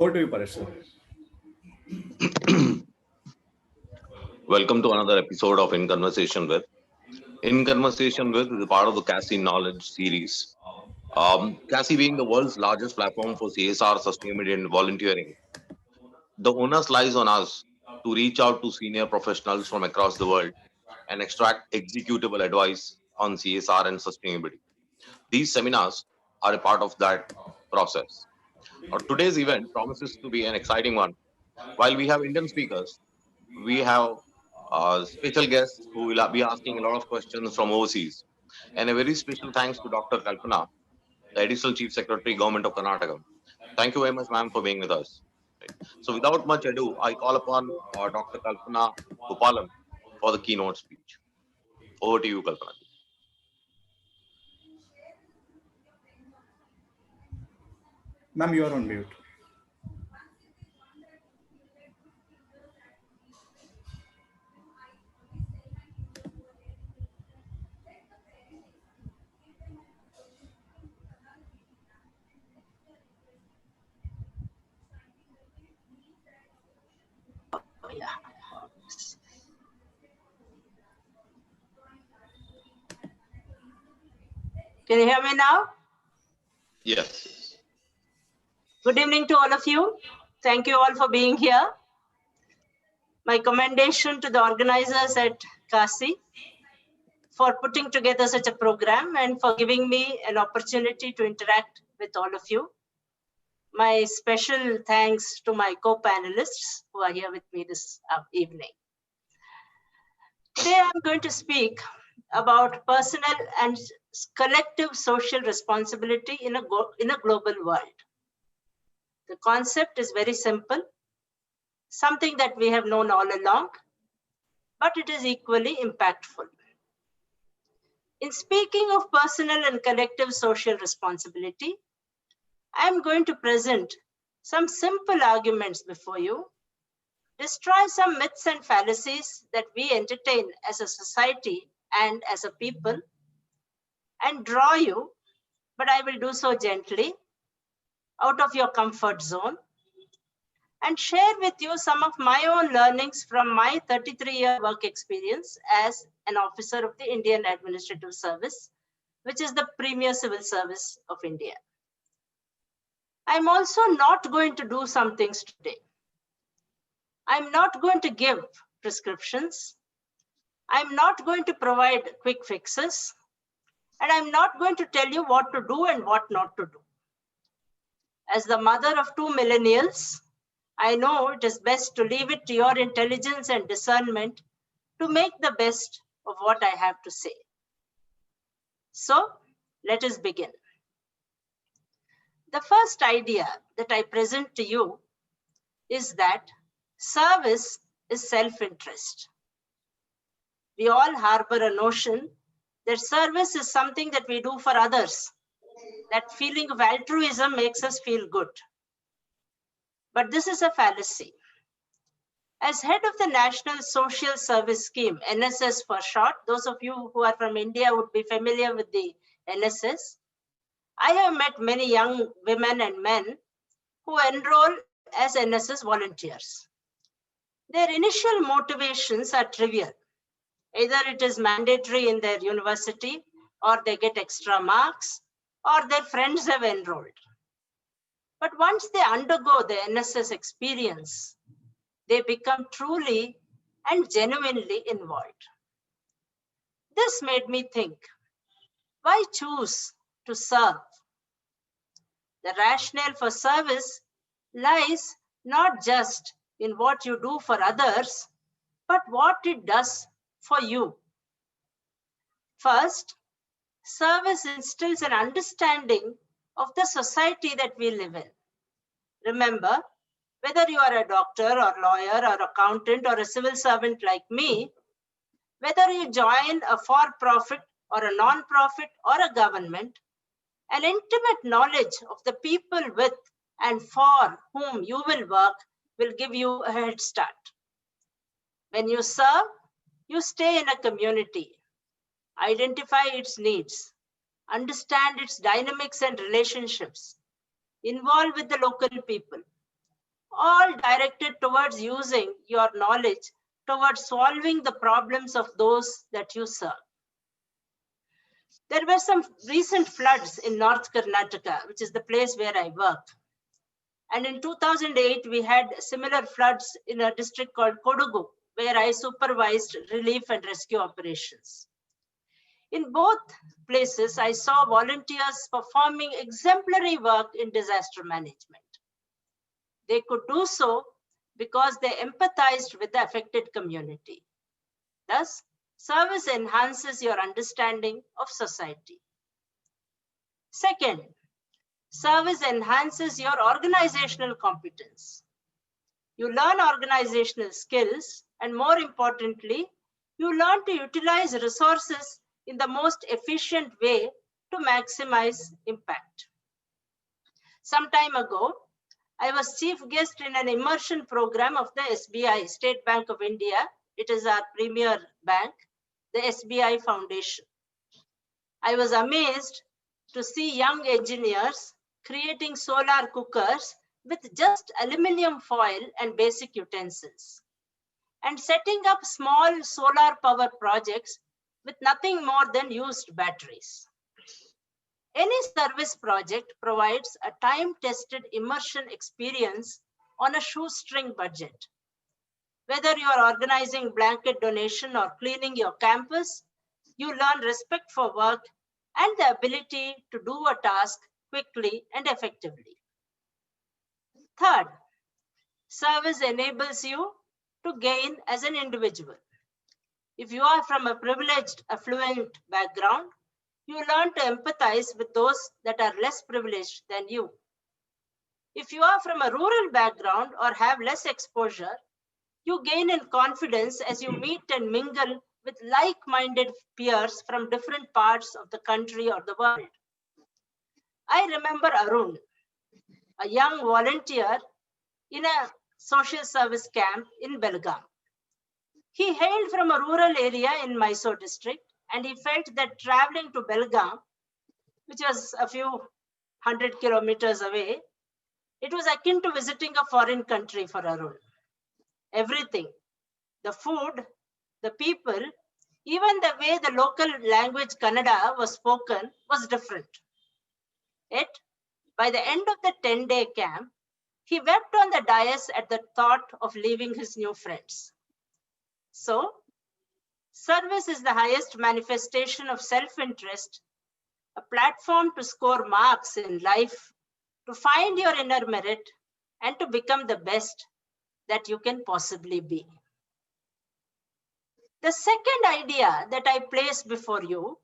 Over to you, Paresh. Welcome to another episode of In Conversation With. In Conversation With is a part of the CASI Knowledge series. CASI being the world's largest platform for CSR, sustainability, and volunteering. The onus lies on us to reach out to senior professionals from across the world and extract executable advice on CSR and sustainability. These seminars are a part of that process. Today's event promises to be an exciting one. While we have Indian speakers, we have special guests who will be asking a lot of questions from overseas. And a very special thanks to Dr. Kalpana, the Additional Chief Secretary, Government of Karnataka. Thank you very much, ma'am, for being with us. Right. So, without much ado, I call upon Dr. Kalpana Gopalan for the keynote speech. Over to you, Kalpana. Ma'am, you are on mute. Can you hear me now? Yes. Good evening to all of you. Thank you all for being here. My commendation to the organizers at CASI for putting together such a program and for giving me an opportunity to interact with all of you. My special thanks to my co-panelists who are here with me this evening. Today I'm going to speak about personal and collective social responsibility in a global world. The concept is very simple, something that we have known all along, but it is equally impactful. In speaking of personal and collective social responsibility, I am going to present some simple arguments before you, destroy some myths and fallacies that we entertain as a society and as a people, and draw you, but I will do so gently, out of your comfort zone, and share with you some of my own learnings from my 33-year work experience as an officer of the Indian Administrative Service, which is the premier civil service of India. I'm also not going to do some things today. I'm not going to give prescriptions. I'm not going to provide quick fixes. And I'm not going to tell you what to do and what not to do. As the mother of 2 millennials, I know it is best to leave it to your intelligence and discernment to make the best of what I have to say. So, let us begin. The first idea that I present to you is that service is self-interest. We all harbor a notion that service is something that we do for others. That feeling of altruism makes us feel good. But this is a fallacy. As head of the National Social Service Scheme, NSS for short, those of you who are from India would be familiar with the NSS. I have met many young women and men who enroll as NSS volunteers. Their initial motivations are trivial. Either it is mandatory in their university, or they get extra marks, or their friends have enrolled. But once they undergo the NSS experience, they become truly and genuinely involved. This made me think, why choose to serve? The rationale for service lies not just in what you do for others, but what it does for you. First, service instills an understanding of the society that we live in. Remember, whether you are a doctor or lawyer or accountant or a civil servant like me, whether you join a for-profit or a non-profit or a government, an intimate knowledge of the people with and for whom you will work will give you a head start. When you serve, you stay in a community, identify its needs, understand its dynamics and relationships, involve with the local people, all directed towards using your knowledge towards solving the problems of those that you serve. There were some recent floods in North Karnataka, which is the place where I work. And in 2008, we had similar floods in a district called Kodugu, where I supervised relief and rescue operations. In both places, I saw volunteers performing exemplary work in disaster management. They could do so because they empathized with the affected community. Thus, service enhances your understanding of society. Second, service enhances your organizational competence. You learn organizational skills, and more importantly, you learn to utilize resources in the most efficient way to maximize impact. Some time ago, I was chief guest in an immersion program of the SBI, State Bank of India. It is our premier bank, the SBI Foundation. I was amazed to see young engineers creating solar cookers with just aluminum foil and basic utensils, and setting up small solar power projects with nothing more than used batteries. Any service project provides a time-tested immersion experience on a shoestring budget. Whether you are organizing blanket donation or cleaning your campus, you learn respect for work and the ability to do a task quickly and effectively. Third, service enables you to gain as an individual. If you are from a privileged, affluent background, you learn to empathize with those that are less privileged than you. If you are from a rural background or have less exposure, you gain in confidence as you meet and mingle with like-minded peers from different parts of the country or the world. I remember Arun, a young volunteer in a social service camp in Belgaum. He hailed from a rural area in Mysore district, and he felt that traveling to Belgaum, which was a few 100 kilometers away, it was akin to visiting a foreign country for Arun. Everything, the food, the people, even the way the local language Kannada was spoken was different. Yet, by the end of the 10-day camp, he wept on the dais at the thought of leaving his new friends. So, service is the highest manifestation of self-interest, a platform to score marks in life, to find your inner merit, and to become the best that you can possibly be. The second idea that I place before you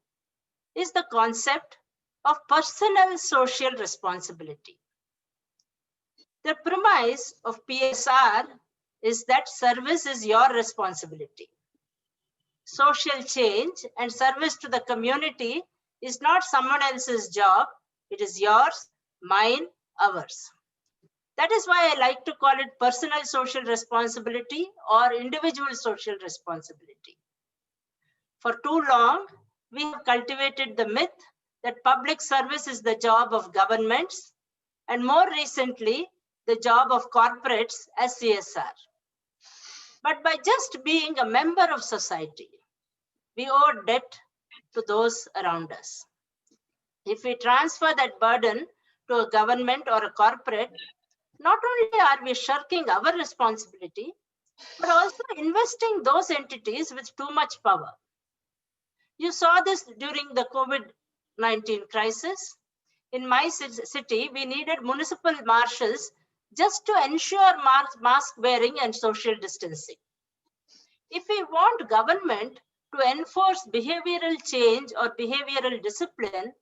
is the concept of personal social responsibility. The premise of PSR is that service is your responsibility. Social change and service to the community is not someone else's job. It is yours, mine, ours. That is why I like to call it personal social responsibility or individual social responsibility. For too long, we have cultivated the myth that public service is the job of governments, and more recently, the job of corporates as CSR. But by just being a member of society, we owe debt to those around us. If we transfer that burden to a government or a corporate, not only are we shirking our responsibility, but also investing those entities with too much power. You saw this during the COVID-19 crisis. In my city, we needed municipal marshals just to ensure mask wearing and social distancing. If we want government to enforce behavioral change or behavioral discipline,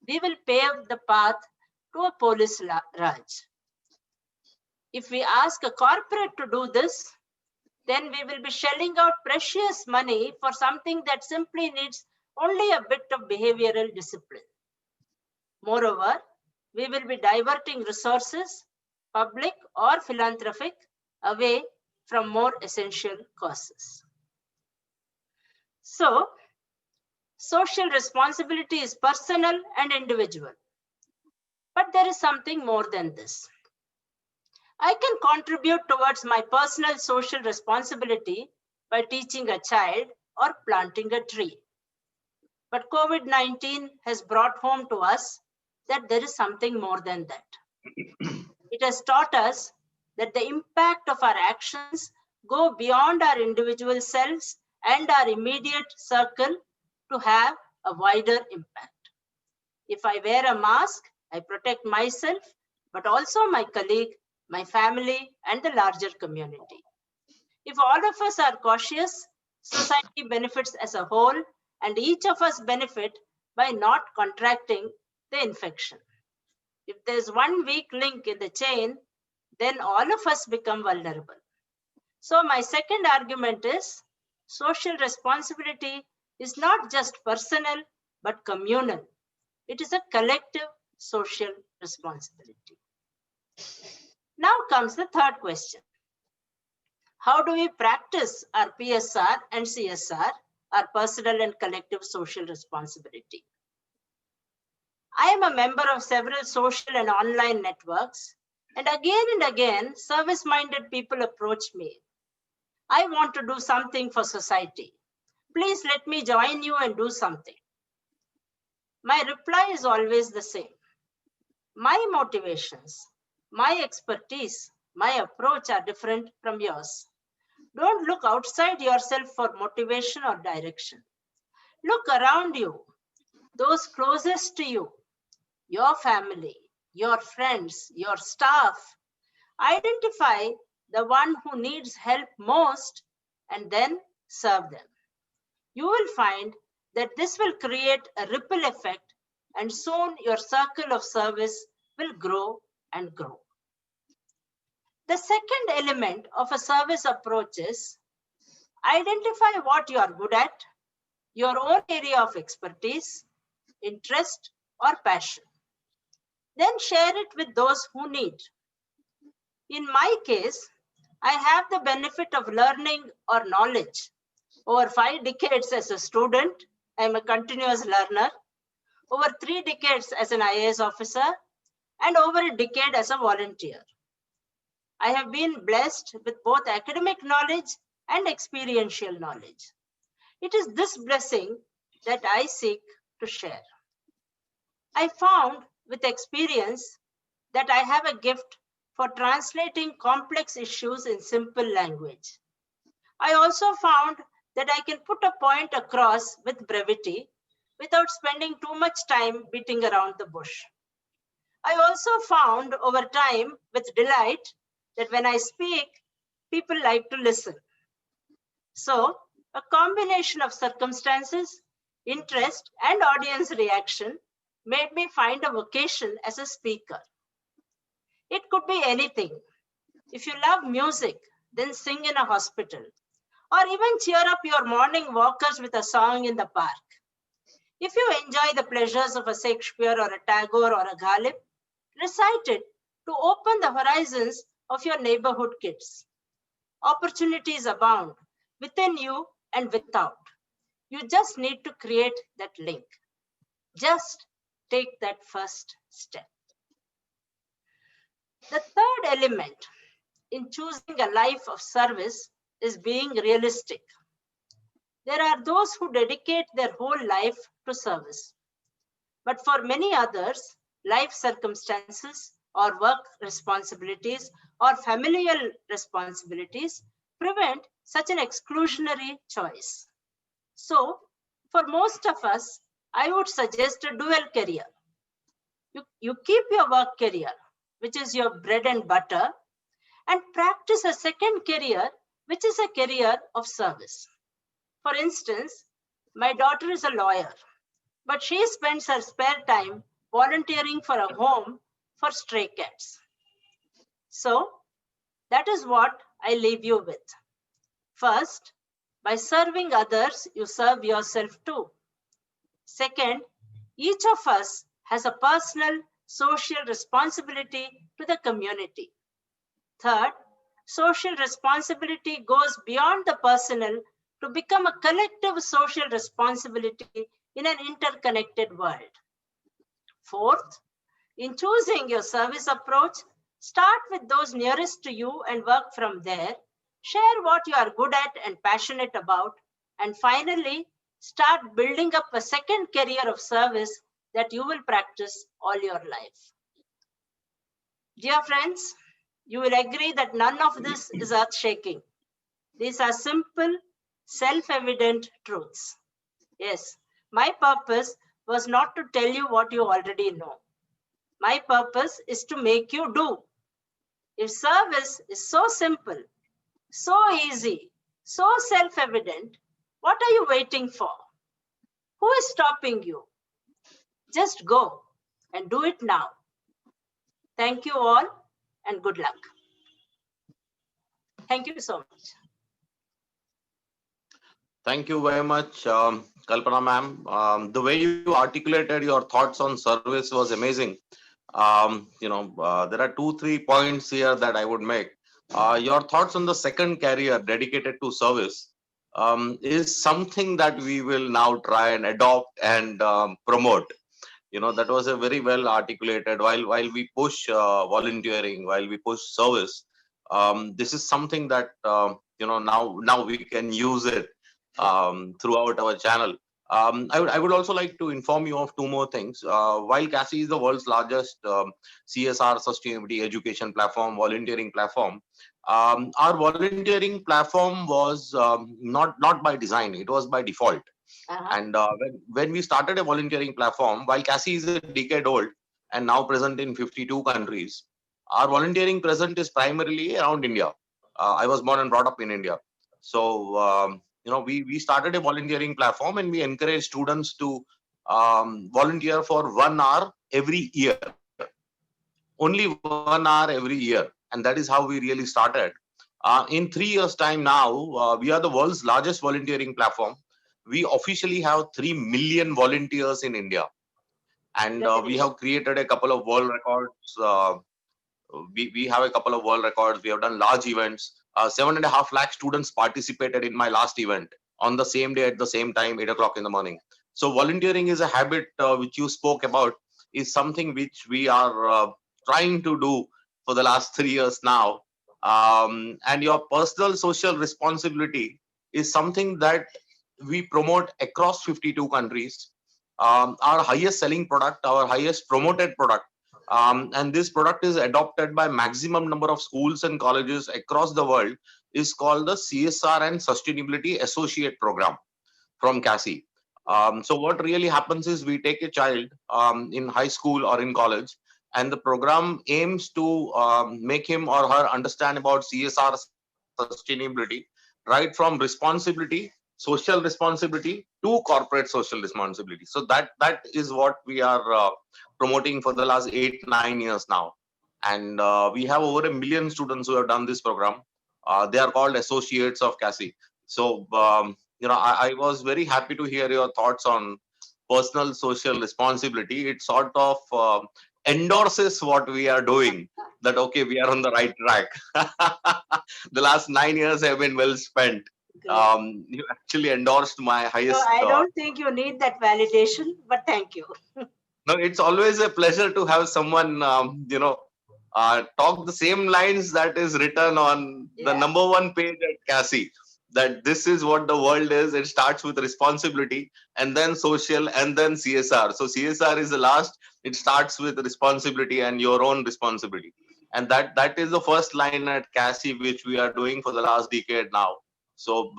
we will pave the path to a police Raj. If we ask a corporate to do this, then we will be shelling out precious money for something that simply needs only a bit of behavioral discipline. Moreover, we will be diverting resources, public or philanthropic, away from more essential causes. So, social responsibility is personal and individual. But there is something more than this. I can contribute towards my personal social responsibility by teaching a child or planting a tree. But COVID-19 has brought home to us that there is something more than that. It has taught us that the impact of our actions go beyond our individual selves and our immediate circle to have a wider impact. If I wear a mask, I protect myself, but also my colleague, my family, and the larger community. If all of us are cautious, society benefits as a whole, and each of us benefit by not contracting the infection. If there's one weak link in the chain, then all of us become vulnerable. So my second argument is social responsibility is not just personal, but communal. It is a collective social responsibility. Now comes the third question. How do we practice our PSR and CSR, our personal and collective social responsibility? I am a member of several social and online networks, and again, service-minded people approach me. I want to do something for society. Please let me join you and do something. My reply is always the same. My motivations, my expertise, my approach are different from yours. Don't look outside yourself for motivation or direction. Look around you, those closest to you, your family, your friends, your staff. Identify the one who needs help most and then serve them. You will find that this will create a ripple effect, and soon your circle of service will grow and grow. The second element of a service approach is identify what you are good at, your own area of expertise, interest, or passion. Then share it with those who need. In my case, I have the benefit of learning or knowledge. Over 5 decades as a student, I am a continuous learner. Over 3 decades as an IAS officer, and over a decade as a volunteer. I have been blessed with both academic knowledge and experiential knowledge. It is this blessing that I seek to share. I found with experience that I have a gift for translating complex issues in simple language. I also found that I can put a point across with brevity without spending too much time beating around the bush. I also found over time with delight that when I speak, people like to listen. So, a combination of circumstances, interest, and audience reaction made me find a vocation as a speaker. It could be anything. If you love music, then sing in a hospital, or even cheer up your morning walkers with a song in the park. If you enjoy the pleasures of a Shakespeare or a Tagore or a Ghalib, recite it to open the horizons of your neighborhood kids. Opportunities abound within you and without. You just need to create that link. Just take that first step. The third element in choosing a life of service is being realistic. There are those who dedicate their whole life to service. But for many others, life circumstances or work responsibilities or familial responsibilities prevent such an exclusionary choice. So, for most of us, I would suggest a dual career. You keep your work career, which is your bread and butter, and practice a second career, which is a career of service. For instance, my daughter is a lawyer, but she spends her spare time volunteering for a home for stray cats. So, that is what I leave you with. First, by serving others, you serve yourself too. Second, each of us has a personal social responsibility to the community. Third, social responsibility goes beyond the personal to become a collective social responsibility in an interconnected world. Fourth, in choosing your service approach, Start with those nearest to you and work from there. Share what you are good at and passionate about. And finally, start building up a second career of service that you will practice all your life. Dear friends, you will agree that none of this is earth-shaking. These are simple, self-evident truths. Yes, my purpose was not to tell you what you already know. My purpose is to make you do. If service is so simple, so easy, so self-evident, what are you waiting for? Who is stopping you? Just go and do it now. Thank you all and good luck. Thank you so much. Thank you very much, Kalpana ma'am. The way you articulated your thoughts on service was amazing. There are 2-3 points here that I would make. Your thoughts on the second career dedicated to service is something that we will now try and adopt and promote. That was a very well articulated. While we push volunteering, while we push service, this is something that now we can use it throughout our channel. I would also like to inform you of two more things. While CASI is the world's largest CSR sustainability education platform, volunteering platform, our volunteering platform was not by design; it was by default. And when we started a volunteering platform, while CASI is a decade old and now present in 52 countries, our volunteering present is primarily around India. I was born and brought up in India. So, we started a volunteering platform and we encourage students to volunteer for 1 hour every year. Only 1 hour every year. And that is how we really started. In 3 years' time now, we are the world's largest volunteering platform. We officially have 3 million volunteers in India. And we have created a couple of world records. We have a couple of world records. We have done large events. 7.5 lakh students participated in my last event on the same day at the same time, 8 o'clock in the morning. So volunteering is a habit which you spoke about, is something which we are trying to do for the last 3 years now. And your personal social responsibility is something that we promote across 52 countries. Our highest selling product, our highest promoted product, and this product is adopted by maximum number of schools and colleges across the world, is called the CSR and Sustainability Associate Program from CASI. So what really happens is we take a child in high school or in college, and the program aims to make him or her understand about CSR sustainability, right from responsibility, social responsibility to corporate social responsibility. So that is what we are promoting for the last 8-9 years now. And we have over 1 million students who have done this program. They are called associates of CASI. So, I was very happy to hear your thoughts on personal social responsibility. It sort of endorses what we are doing, that, okay, we are on the right track. The last 9 years have been well spent. You actually endorsed my highest. So I don't think you need that validation, but thank you. No, it's always a pleasure to have someone, talk the same lines that is written on the number one page at CASI, that this is what the world is. It starts with responsibility and then social and then CSR. So CSR is the last. It starts with responsibility and your own responsibility. And that is the first line at CASI, which we are doing for the last decade now. So,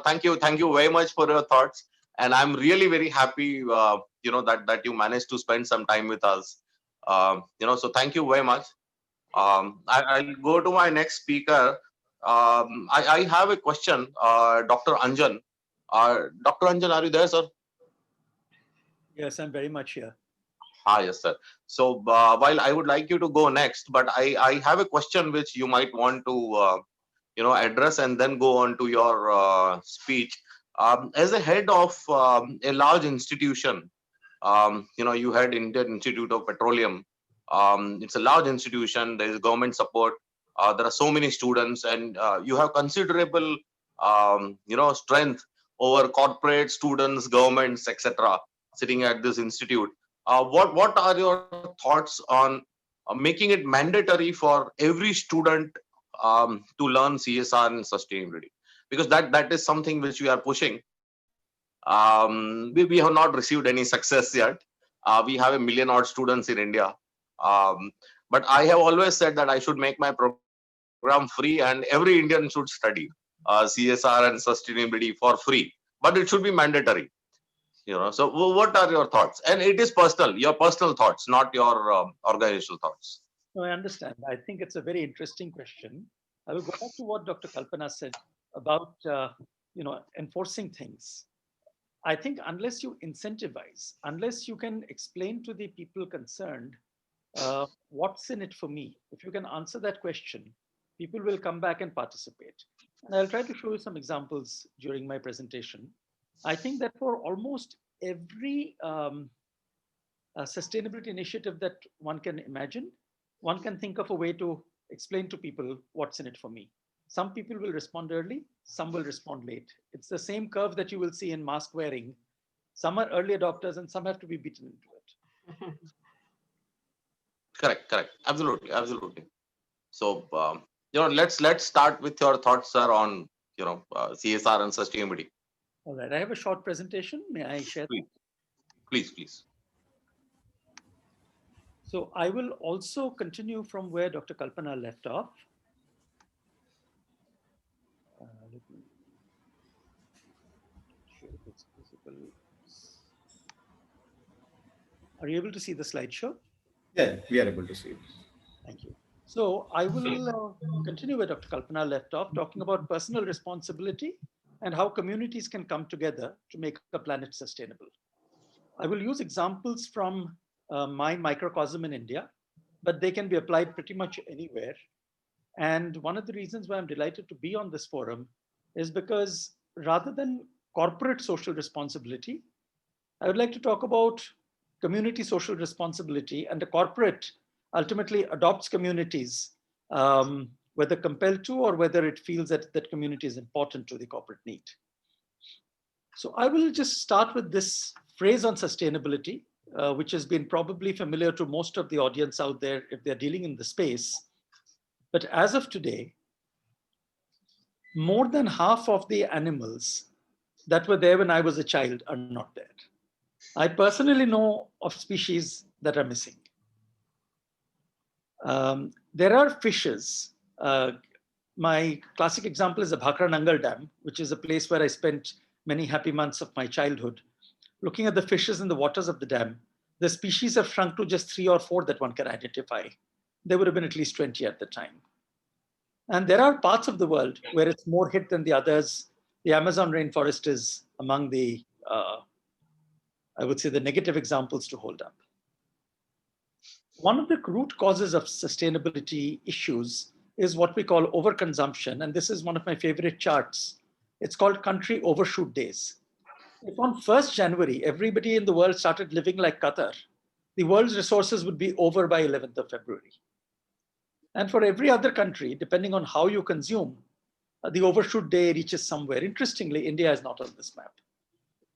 thank you very much for your thoughts. And I'm really very happy, that you managed to spend some time with us. So thank you very much. I'll go to my next speaker. I have a question, Dr. Anjan. Dr. Anjan, are you there, sir? Yes, I'm very much here. Yes, sir. So while I would like you to go next, but I have a question which you might want to address and then go on to your speech. As a head of a large institution, you had Indian Institute of Petroleum. It's a large institution. There is government support. There are so many students, and you have considerable, strength over corporate students, governments, etc. sitting at this institute. What are your thoughts on making it mandatory for every student to learn CSR and sustainability, because that is something which we are pushing. We have not received any success yet. We have 1 million odd students in India. But I have always said that I should make my program free and every Indian should study CSR and sustainability for free, but it should be mandatory. So what are your thoughts? And it is personal, your personal thoughts, not your organizational thoughts. No, I understand. I think it's a very interesting question. I will go back to what Dr. Kalpana said about enforcing things. I think unless you incentivize, unless you can explain to the people concerned what's in it for me, if you can answer that question, people will come back and participate. And I'll try to show you some examples during my presentation. I think that for almost every sustainability initiative that one can imagine, one can think of a way to explain to people what's in it for me. Some people will respond early, some will respond late. It's the same curve that you will see in mask wearing. Some are early adopters and some have to be beaten into it. Correct. Absolutely. So, let's start with your thoughts, sir, on, CSR and sustainability. All right, I have a short presentation. May I share that? Please. So I will also continue from where Dr. Kalpana left off. Let me share if it's visible. Are you able to see the slideshow? Yeah, we are able to see it. Thank you. So I will continue where Dr. Kalpana left off, talking about personal responsibility and how communities can come together to make a planet sustainable. I will use examples from my microcosm in India, but they can be applied pretty much anywhere. And one of the reasons why I'm delighted to be on this forum is because rather than corporate social responsibility, I would like to talk about community social responsibility, and the corporate ultimately adopts communities, whether compelled to or whether it feels that that community is important to the corporate need. So I will just start with this phrase on sustainability, which has been probably familiar to most of the audience out there if they're dealing in the space. But as of today, more than half of the animals that were there when I was a child are not there. I personally know of species that are missing. There are fishes. My classic example is the Bhakra Nangal Dam, which is a place where I spent many happy months of my childhood. Looking at the fishes in the waters of the dam, the species have shrunk to just 3 or 4 that one can identify. There would have been at least 20 at the time. And there are parts of the world where it's more hit than the others. The Amazon rainforest is among the, I would say, the negative examples to hold up. One of the root causes of sustainability issues is what we call overconsumption. And this is one of my favorite charts. It's called country overshoot days. If on 1st January, everybody in the world started living like Qatar, the world's resources would be over by 11th of February. And for every other country, depending on how you consume, the overshoot day reaches somewhere. Interestingly, India is not on this map.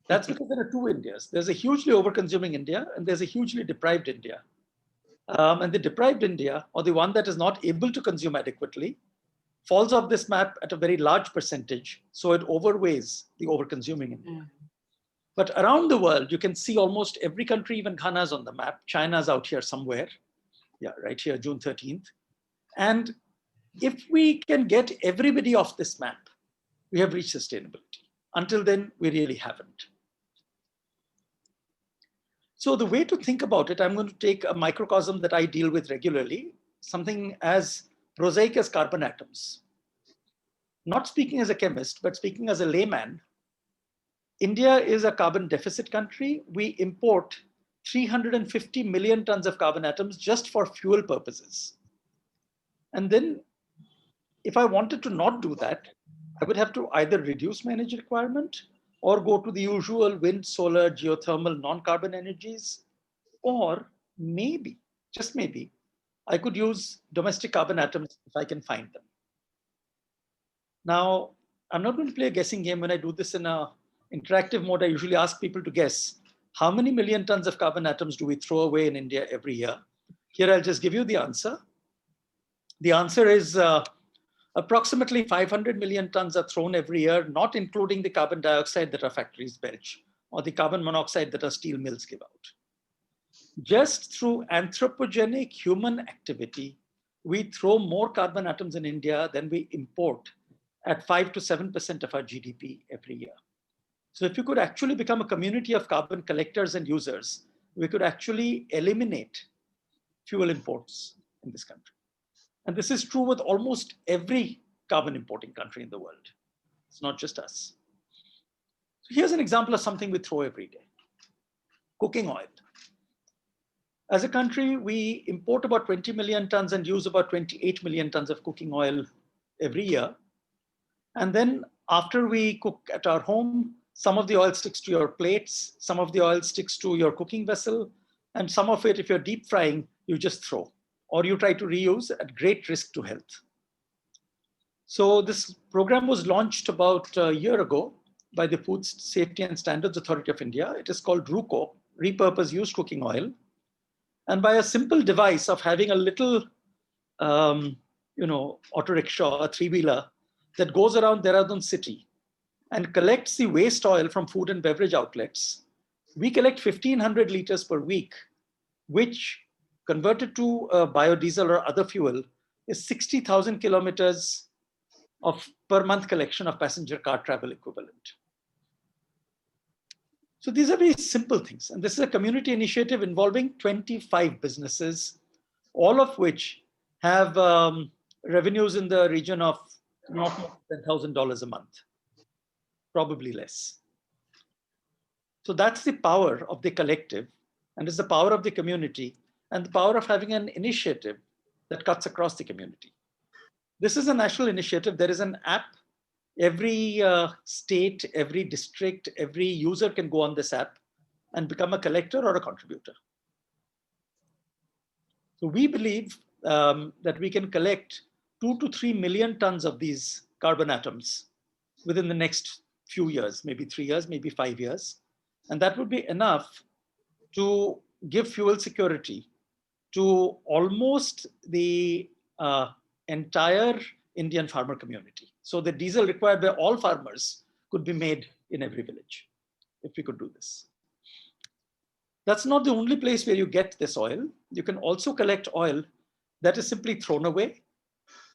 That's because there are 2 Indias. There's a hugely over-consuming India, and there's a hugely deprived India. And the deprived India, or the one that is not able to consume adequately, falls off this map at a very large percentage, so it overweighs the over-consuming India. But around the world, you can see almost every country, even Ghana is on the map. China's out here somewhere. Yeah, right here, June 13th. And if we can get everybody off this map, we have reached sustainability. Until then, we really haven't. So the way to think about it, I'm going to take a microcosm that I deal with regularly, something as prosaic as carbon atoms. Not speaking as a chemist, but speaking as a layman, India is a carbon deficit country. We import 350 million tons of carbon atoms just for fuel purposes. And then if I wanted to not do that, I would have to either reduce my energy requirement or go to the usual wind, solar, geothermal, non-carbon energies, or maybe, just maybe, I could use domestic carbon atoms if I can find them. Now, I'm not going to play a guessing game. When I do this in an interactive mode, I usually ask people to guess how many million tons of carbon atoms do we throw away in India every year? Here, I'll just give you the answer. The answer is approximately 500 million tons are thrown every year, not including the carbon dioxide that our factories belch or the carbon monoxide that our steel mills give out. Just through anthropogenic human activity, we throw more carbon atoms in India than we import at 5 to 7% of our GDP every year. So if you could actually become a community of carbon collectors and users, we could actually eliminate fuel imports in this country. And this is true with almost every carbon importing country in the world. It's not just us. So here's an example of something we throw every day. Cooking oil. As a country, we import about 20 million tons and use about 28 million tons of cooking oil every year. And then after we cook at our home, some of the oil sticks to your plates, some of the oil sticks to your cooking vessel, and some of it, if you're deep frying, you just throw, or you try to reuse at great risk to health. So this program was launched about a year ago by the Food Safety and Standards Authority of India. It is called RUCO, Repurpose Used Cooking Oil. And by a simple device of having a little, auto rickshaw, a three-wheeler that goes around Dehradun city and collects the waste oil from food and beverage outlets, we collect 1,500 liters per week, which converted to biodiesel or other fuel is 60,000 kilometers of per month collection of passenger car travel equivalent. So these are very simple things. And this is a community initiative involving 25 businesses, all of which have revenues in the region of not more than $10,000 a month, probably less. So that's the power of the collective, and it's the power of the community, and the power of having an initiative that cuts across the community. This is a national initiative. There is an app. Every state, every district, every user can go on this app and become a collector or a contributor. So we believe that we can collect 2 to 3 million tons of these carbon atoms within the next few years, maybe 3 years, maybe 5 years. And that would be enough to give fuel security to almost the entire Indian farmer community. So the diesel required by all farmers could be made in every village if we could do this. That's not the only place where you get this oil. You can also collect oil that is simply thrown away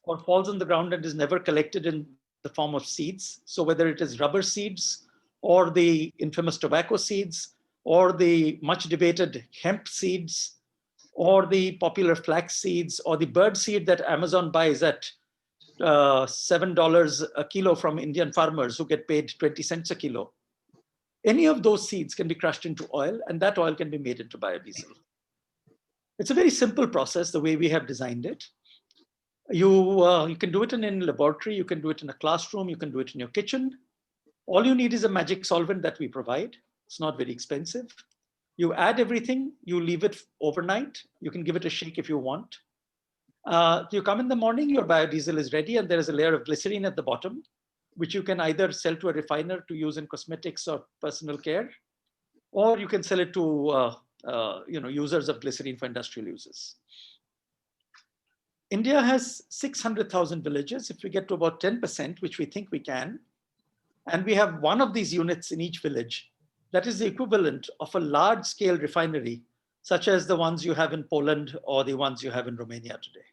or falls on the ground and is never collected in the form of seeds. So whether it is rubber seeds or the infamous tobacco seeds or the much debated hemp seeds or the popular flax seeds or the bird seed that Amazon buys at $7 a kilo from Indian farmers who get paid 20 cents a kilo. Any of those seeds can be crushed into oil, and that oil can be made into biodiesel. It's a very simple process, the way we have designed it. You can do it in a laboratory, you can do it in a classroom, you can do it in your kitchen. All you need is a magic solvent that we provide. It's not very expensive. You add everything, you leave it overnight. You can give it a shake if you want. You come in the morning, your biodiesel is ready, and there is a layer of glycerine at the bottom, which you can either sell to a refiner to use in cosmetics or personal care, or you can sell it to users of glycerine for industrial uses. India has 600,000 villages. If we get to about 10%, which we think we can, and we have one of these units in each village, that is the equivalent of a large-scale refinery, such as the ones you have in Poland or the ones you have in Romania today.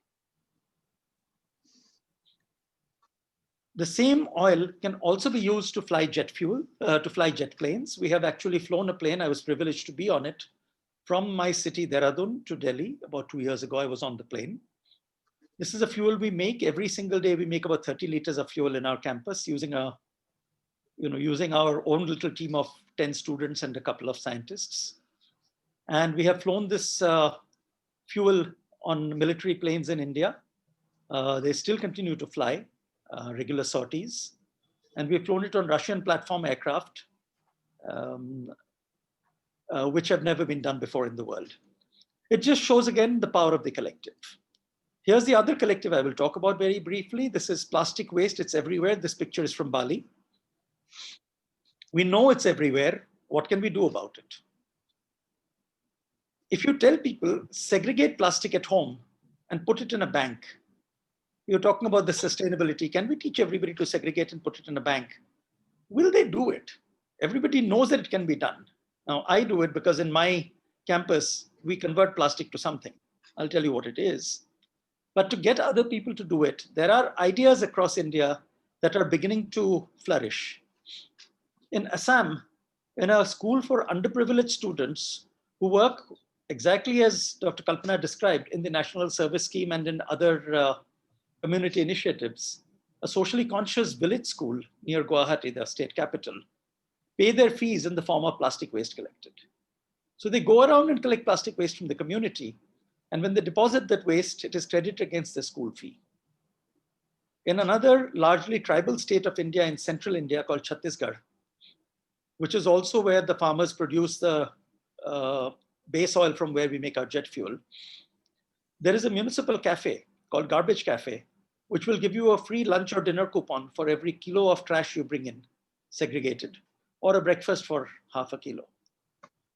The same oil can also be used to fly jet fuel, to fly jet planes. We have actually flown a plane. I was privileged to be on it from my city, Dehradun, to Delhi. About 2 years ago, I was on the plane. This is a fuel we make. Every single day, we make about 30 liters of fuel in our campus using our own little team of 10 students and a couple of scientists. And we have flown this fuel on military planes in India. They still continue to fly regular sorties. And we've flown it on Russian platform aircraft, which have never been done before in the world. It just shows again the power of the collective. Here's the other collective I will talk about very briefly. This is plastic waste. It's everywhere. This picture is from Bali. We know it's everywhere. What can we do about it? if you tell people segregate plastic at home and put it in a bank, you're talking about the sustainability. Can we teach everybody to segregate and put it in a bank? Will they do it? Everybody knows that it can be done. Now, I do it because in my campus, we convert plastic to something. I'll tell you what it is. But to get other people to do it, there are ideas across India that are beginning to flourish. In Assam, in a school for underprivileged students who work exactly as Dr. Kalpana described in the National Service Scheme and in other community initiatives, a socially conscious village school near Guwahati, the state capital, pay their fees in the form of plastic waste collected. So they go around and collect plastic waste from the community. And when they deposit that waste, it is credited against the school fee. In another largely tribal state of India in central India called Chhattisgarh, which is also where the farmers produce the base oil from where we make our jet fuel, there is a municipal cafe called Garbage Cafe, which will give you a free lunch or dinner coupon for every kilo of trash you bring in, segregated, or a breakfast for half a kilo.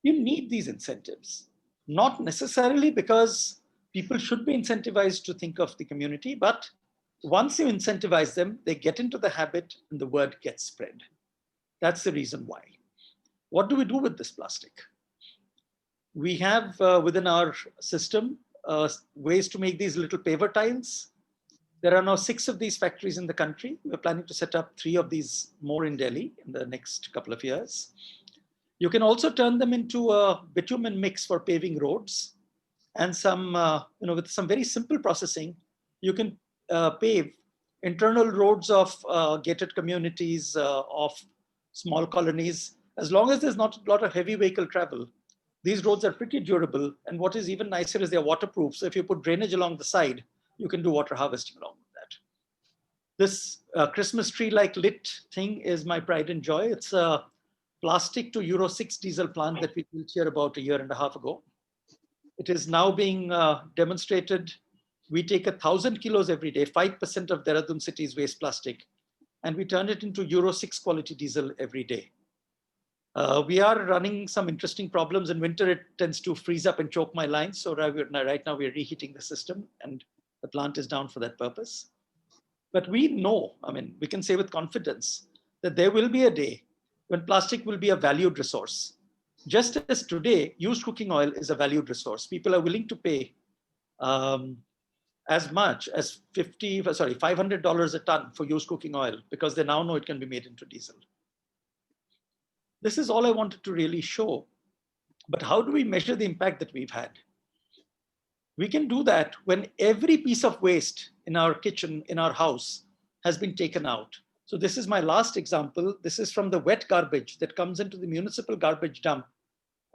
You need these incentives, not necessarily because people should be incentivized to think of the community, but once you incentivize them, they get into the habit and the word gets spread. That's the reason why. What do we do with this plastic? We have within our system ways to make these little paver tiles. There are now 6 of these factories in the country. We're planning to set up 3 of these more in Delhi in the next couple of years. You can also turn them into a bitumen mix for paving roads, and some, with some very simple processing, you can pave internal roads of gated communities, of small colonies, as long as there's not a lot of heavy vehicle travel. These roads are pretty durable, and what is even nicer is they're waterproof. So if you put drainage along the side, you can do water harvesting along with that. This Christmas tree-like lit thing is my pride and joy. It's a plastic to Euro 6 diesel plant that we built here about a year and a half ago. It is now being demonstrated. We take 1,000 kilos every day, 5% of Dehradun city's waste plastic, and we turn it into Euro 6 quality diesel every day. We are running some interesting problems. In winter, it tends to freeze up and choke my lines. So right now we're reheating the system, and the plant is down for that purpose. But we know, we can say with confidence that there will be a day when plastic will be a valued resource. Just as today, used cooking oil is a valued resource. People are willing to pay as much as $500 a ton for used cooking oil because they now know it can be made into diesel. This is all I wanted to really show. But how do we measure the impact that we've had? We can do that when every piece of waste in our kitchen, in our house, has been taken out. So this is my last example. This is from the wet garbage that comes into the municipal garbage dump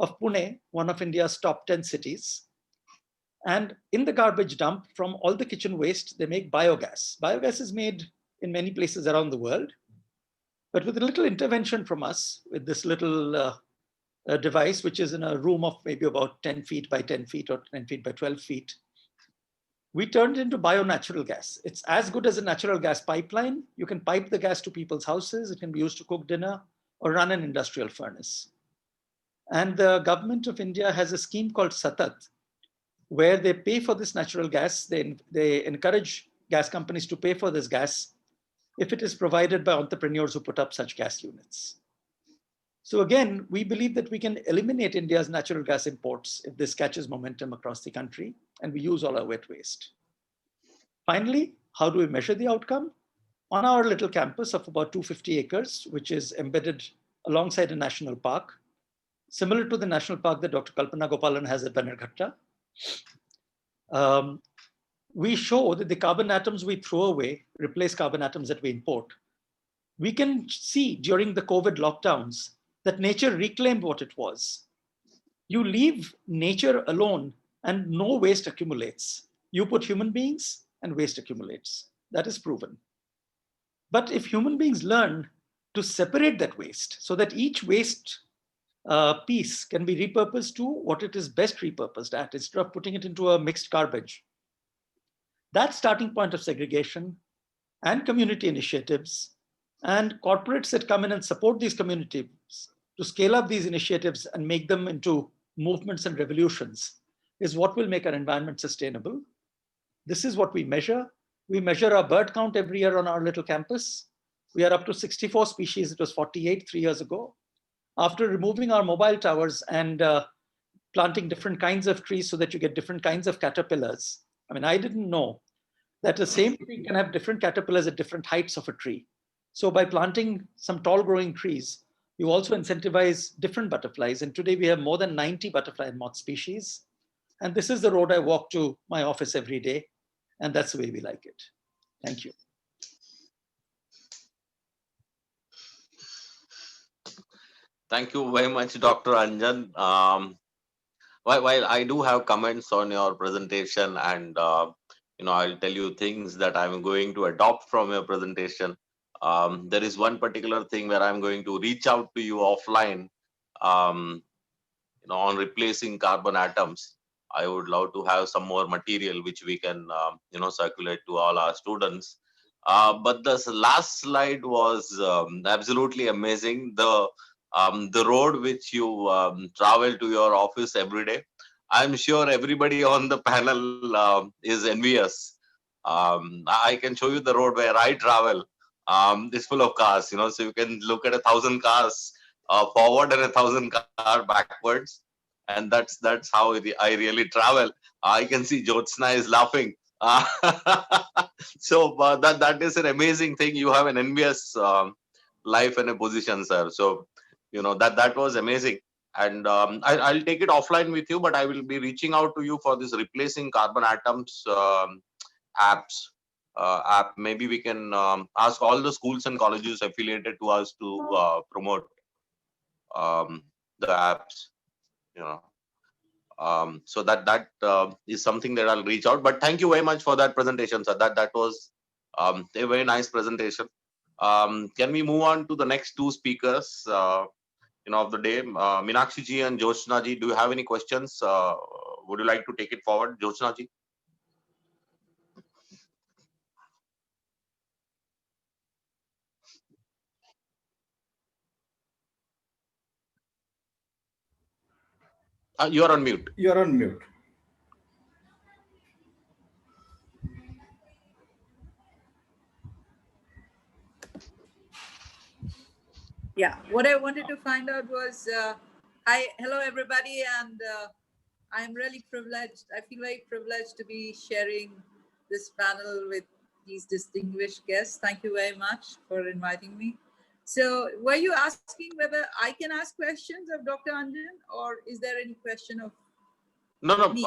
of Pune, one of India's top 10 cities. And in the garbage dump, from all the kitchen waste, they make biogas. Biogas is made in many places around the world. But with a little intervention from us, with this little device, which is in a room of maybe about 10 feet by 10 feet or 10 feet by 12 feet, we turned it into bio-natural gas. It's as good as a natural gas pipeline. You can pipe the gas to people's houses. It can be used to cook dinner or run an industrial furnace. And the government of India has a scheme called Satat, where they pay for this natural gas. They encourage gas companies to pay for this gas if it is provided by entrepreneurs who put up such gas units. So again, we believe that we can eliminate India's natural gas imports if this catches momentum across the country and we use all our wet waste. Finally, how do we measure the outcome? On our little campus of about 250 acres, which is embedded alongside a national park, similar to the national park that Dr. Kalpana Gopalan has at Bannerghatta, we show that the carbon atoms we throw away replace carbon atoms that we import. We can see during the COVID lockdowns that nature reclaimed what it was. You leave nature alone and no waste accumulates. You put human beings and waste accumulates. That is proven. But if human beings learn to separate that waste so that each waste piece can be repurposed to what it is best repurposed at, instead of putting it into a mixed garbage, that starting point of segregation and community initiatives and corporates that come in and support these communities to scale up these initiatives and make them into movements and revolutions is what will make our environment sustainable. This is what we measure. We measure our bird count every year on our little campus. We are up to 64 species. It was 48 3 years ago. After removing our mobile towers and planting different kinds of trees so that you get different kinds of caterpillars. I mean, I didn't know that the same tree can have different caterpillars at different heights of a tree. So by planting some tall growing trees, you also incentivize different butterflies. And today we have more than 90 butterfly and moth species. And this is the road I walk to my office every day. And that's the way we like it. Thank you. Thank you very much, Dr. Anjan. While I do have comments on your presentation, and I'll tell you things that I'm going to adopt from your presentation. There is one particular thing where I'm going to reach out to you offline, on replacing carbon atoms. I would love to have some more material which we can, circulate to all our students. But this last slide was absolutely amazing. The road which you travel to your office every day. I'm sure everybody on the panel is envious. I can show you the road where I travel. It's full of cars, so you can look at 1,000 cars forward and 1,000 cars backwards. And that's how I really travel. I can see Jyotsna is laughing. So that is an amazing thing. You have an envious life and a position, sir. So that was amazing. And I'll take it offline with you, but I will be reaching out to you for this replacing carbon atoms app. Maybe we can ask all the schools and colleges affiliated to us to promote the apps. So that is something that I'll reach out. But thank you very much for that presentation, sir. That was a very nice presentation. Can we move on to the next two speakers of the day? Minakshi ji and Jyotsna ji, do you have any questions? Would you like to take it forward, Jyotsna ji? You are on mute. You're on mute. Yeah, what I wanted to find out was, hello everybody, and I'm really privileged. I feel very privileged to be sharing this panel with these distinguished guests. Thank you very much for inviting me. So were you asking whether I can ask questions of Dr. Anjan, or is there any question of me?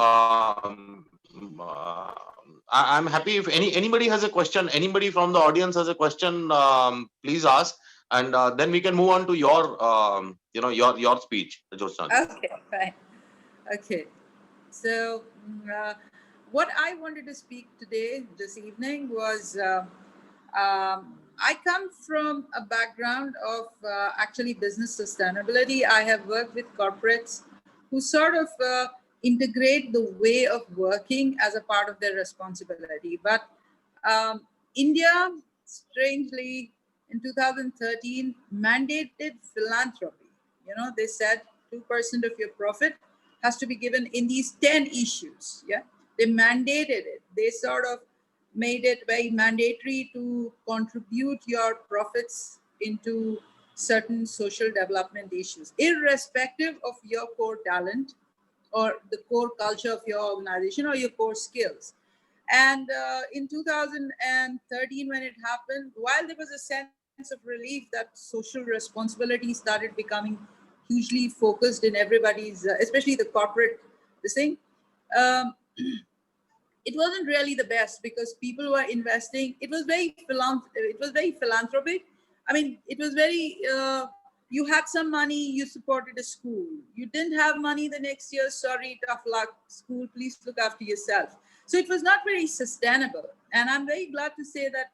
I'm happy if anybody has a question. Anybody from the audience has a question, please ask. And then we can move on to your, your speech, Jyotsna. Okay, fine. Okay, so what I wanted to speak today, this evening, was I come from a background of actually business sustainability. I have worked with corporates who sort of integrate the way of working as a part of their responsibility. But India, strangely, in 2013, mandated philanthropy. They said 2% of your profit has to be given in these 10 issues. Yeah, they mandated it. They sort of made it very mandatory to contribute your profits into certain social development issues, irrespective of your core talent or the core culture of your organization or your core skills. And in 2013, when it happened, while there was a sense of relief that social responsibility started becoming hugely focused in everybody's, especially the corporate, this thing, it wasn't really the best, because people were investing. It was very philanthropic. I mean, it was very, you had some money, you supported a school. You didn't have money the next year, sorry, tough luck, school, please look after yourself. So it was not very sustainable. And I'm very glad to say that,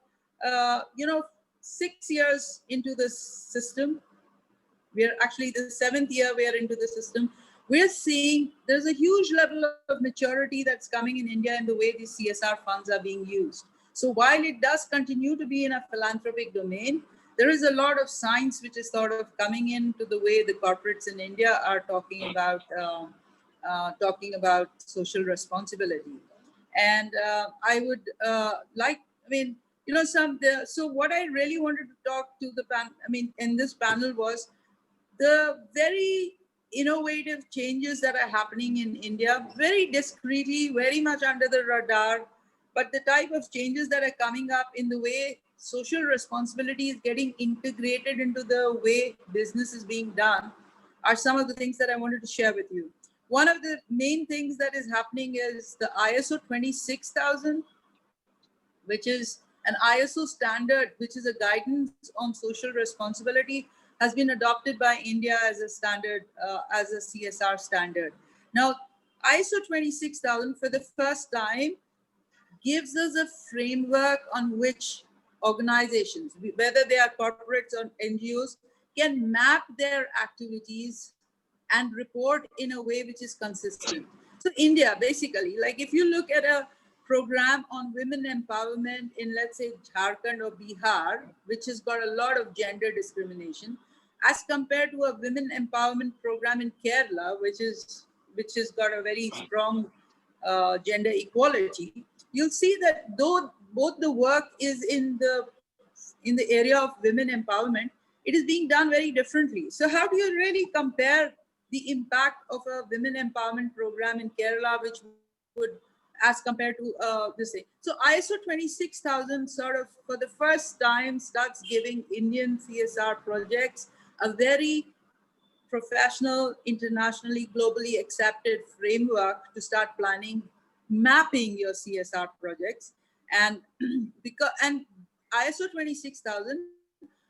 6 years into this system, we're actually the 7th year we are into the system, we're seeing there's a huge level of maturity that's coming in India in the way these CSR funds are being used. So while it does continue to be in a philanthropic domain, there is a lot of science which is sort of coming into the way the corporates in India are talking about talking about social responsibility. And I would like, I mean, you know, so what I really wanted to talk to the in this panel was the very innovative changes that are happening in India, very discreetly, very much under the radar, but the type of changes that are coming up in the way social responsibility is getting integrated into the way business is being done are some of the things that I wanted to share with you. One of the main things that is happening is the ISO 26000, which is an ISO standard, which is a guidance on social responsibility, has been adopted by India as a standard, as a CSR standard. Now, ISO 26000 for the first time gives us a framework on which organizations, whether they are corporates or NGOs, can map their activities and report in a way which is consistent. So India, basically, like if you look at a program on women empowerment in, let's say, Jharkhand or Bihar, which has got a lot of gender discrimination, as compared to a women empowerment program in Kerala, which has got a very strong gender equality, you'll see that though both the work is in the area of women empowerment, it is being done very differently. So how do you really compare the impact of a women empowerment program in Kerala, which would, as compared to this thing? So ISO 26000 sort of, for the first time, starts giving Indian CSR projects a very professional, internationally, globally accepted framework to start planning, mapping your CSR projects. And ISO 26000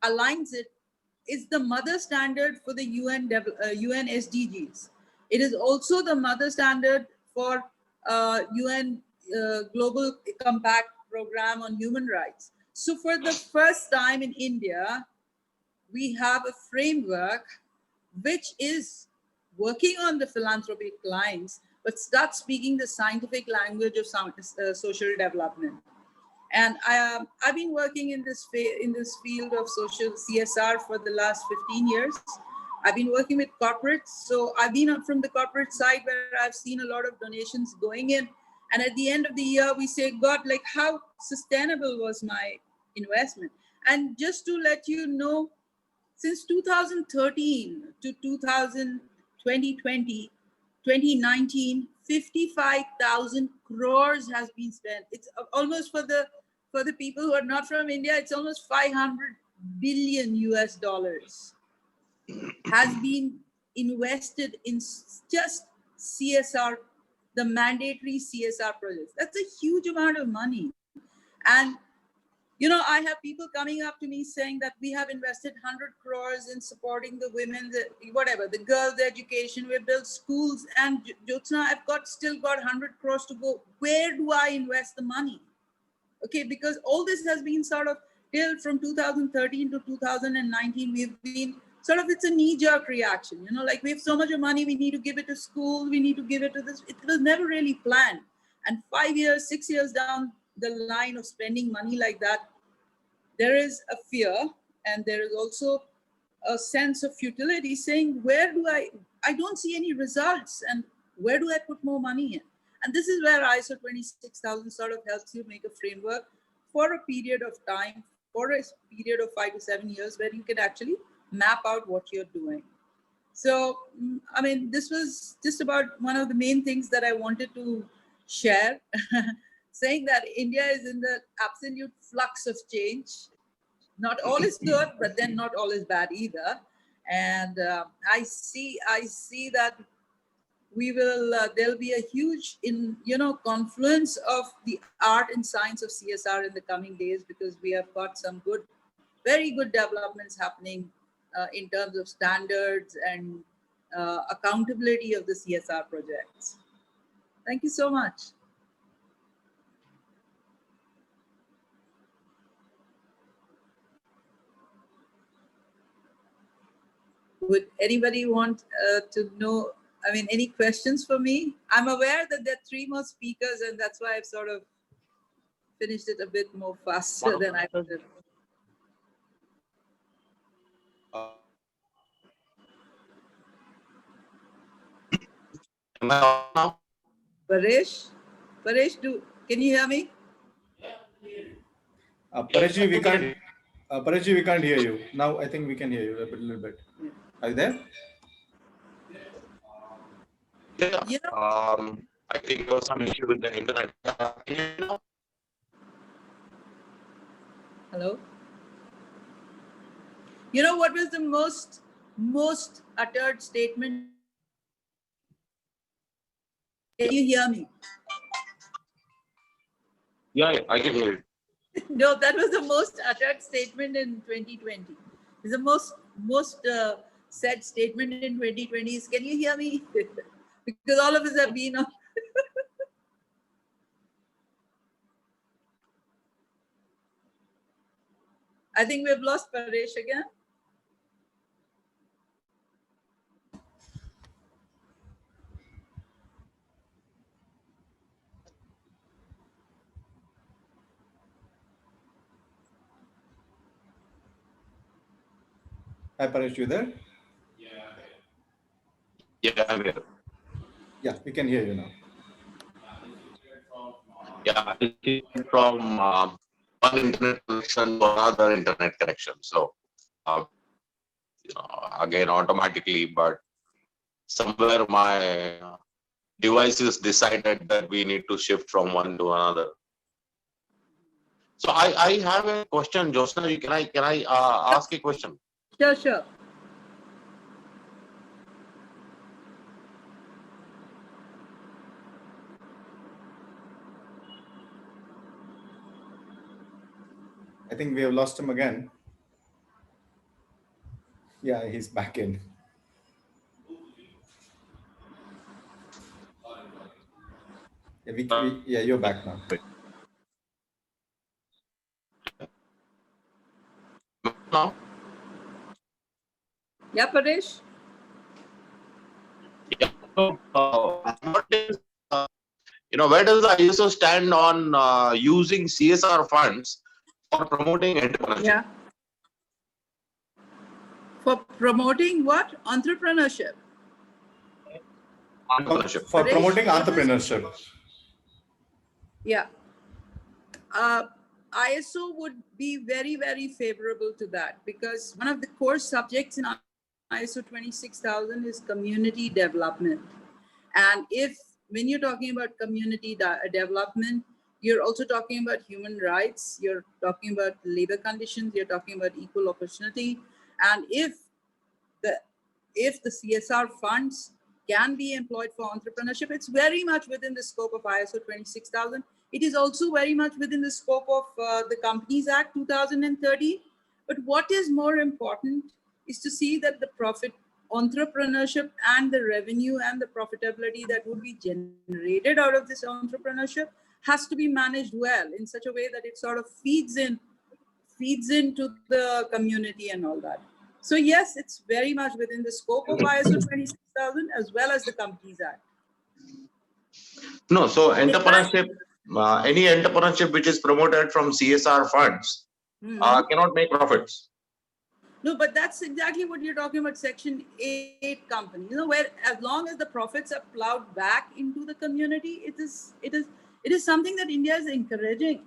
aligns it, is the mother standard for the UN SDGs. It is also the mother standard for UN Global Compact Program on Human Rights. So for the first time in India, we have a framework which is working on the philanthropic lines, but starts speaking the scientific language of social development. And I've been working in this field of social CSR for the last 15 years. I've been working with corporates. So I've been from the corporate side where I've seen a lot of donations going in. And at the end of the year, we say, God, like how sustainable was my investment? And just to let you know, since 2013 to 2020, 2019, 55,000 crores has been spent. It's almost, for the people who are not from India, it's almost 500 billion US dollars has been invested in just CSR, the mandatory CSR projects. That's a huge amount of money. And I have people coming up to me saying that we have invested 100 crores in supporting the women, the girls' education. We built schools, and Jyotsna, I've still got 100 crores to go. Where do I invest the money? Okay, because all this has been sort of till from 2013 to 2019, we've been sort of, it's a knee-jerk reaction. Like we have so much of money, we need to give it to school, we need to give it to this. It was never really planned. And 5 years, 6 years down the line of spending money like that, there is a fear, and there is also a sense of futility, saying, where do I don't see any results, and where do I put more money in? And this is where ISO 26000 sort of helps you make a framework for a period of time, for a period of 5 to 7 years, where you can actually map out what you're doing. So, this was just about one of the main things that I wanted to share, saying that India is in the absolute flux of change. Not all is good, but then not all is bad either. And I see that we will, there'll be a huge confluence of the art and science of CSR in the coming days, because we have got some very good developments happening in terms of standards and accountability of the CSR projects. Thank you so much. Would anybody want to know, any questions for me? I'm aware that there are 3 more speakers, and that's why I've sort of finished it a bit more faster than I could have. Am I on now? Paresh, can you hear me? Pareshji, we can't. Pareshji, we can't hear you. Now I think we can hear you a little bit. Are you there? Yeah. You know, I think there was some issue with the internet. Can you hear me now? hello? You know what was the most uttered statement? Can you hear me? Yeah, I can hear you. No, that was the most uttered statement in 2020. It's the most said statement in 2020 is, can you hear me? Because all of us have been on. I think we've lost Paresh again. Hi, Paresh, you there? Yeah, I'm here. Yeah, we can hear you now. Yeah, I shifted from one internet connection to another internet connection. So, again, automatically, but somewhere my devices decided that we need to shift from one to another. So I have a question, Jyotsna. Can I ask a question? Sure. I think we have lost him again. Yeah, he's back in. Yeah, you're back now. No? Yeah, Paresh? Yeah. So, what is, where does the ISO stand on using CSR funds for promoting entrepreneurship? Yeah. For promoting what? Entrepreneurship. Entrepreneurship. For Paresh, promoting what was- entrepreneurship. Yeah. ISO would be very, very favorable to that because one of the core subjects in ISO 26000 is community development. And when you're talking about community development, you're also talking about human rights, you're talking about labor conditions, you're talking about equal opportunity. And if the CSR funds can be employed for entrepreneurship, it's very much within the scope of ISO 26000. It is also very much within the scope of the Companies Act 2030. But what is more important is to see that the profit, entrepreneurship, and the revenue and the profitability that would be generated out of this entrepreneurship has to be managed well in such a way that it sort of feeds into the community and all that. So yes, it's very much within the scope of ISO 26000 as well as the Companies Act. No, so entrepreneurship, any entrepreneurship which is promoted from CSR funds cannot make profits. No, but that's exactly what you're talking about, Section 8 companies, where as long as the profits are plowed back into the community, it is something that India is encouraging.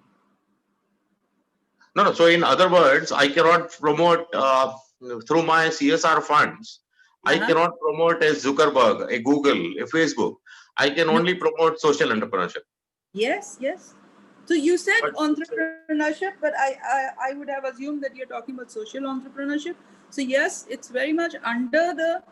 No. So in other words, I cannot promote through my CSR funds. I cannot promote a Zuckerberg, a Google, a Facebook. I can only promote social entrepreneurship. Yes. So you said entrepreneurship, but I would have assumed that you're talking about social entrepreneurship. So yes, it's very much under the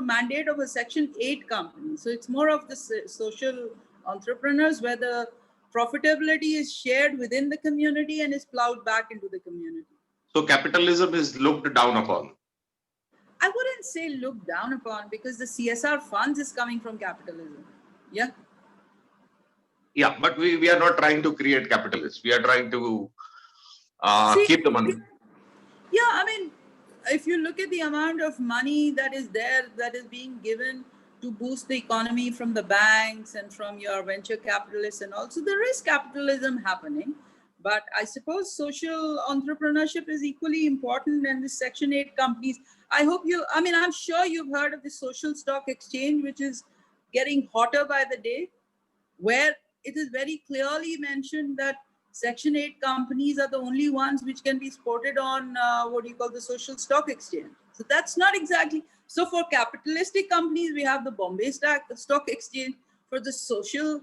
mandate of a Section 8 company. So it's more of the social entrepreneurs where the profitability is shared within the community and is plowed back into the community. So capitalism is looked down upon. I wouldn't say looked down upon because the CSR funds is coming from capitalism. Yeah. Yeah, but we are not trying to create capitalists. We are trying to keep the money. Yeah, I mean, if you look at the amount of money that is there, that is being given to boost the economy from the banks and from your venture capitalists and also there is capitalism happening. But I suppose social entrepreneurship is equally important, and the Section 8 companies. I'm sure you've heard of the social stock exchange, which is getting hotter by the day, where it is very clearly mentioned that Section 8 companies are the only ones which can be sported on the social stock exchange. So that's not exactly. So for capitalistic companies, we have the Bombay Stock Exchange. For the social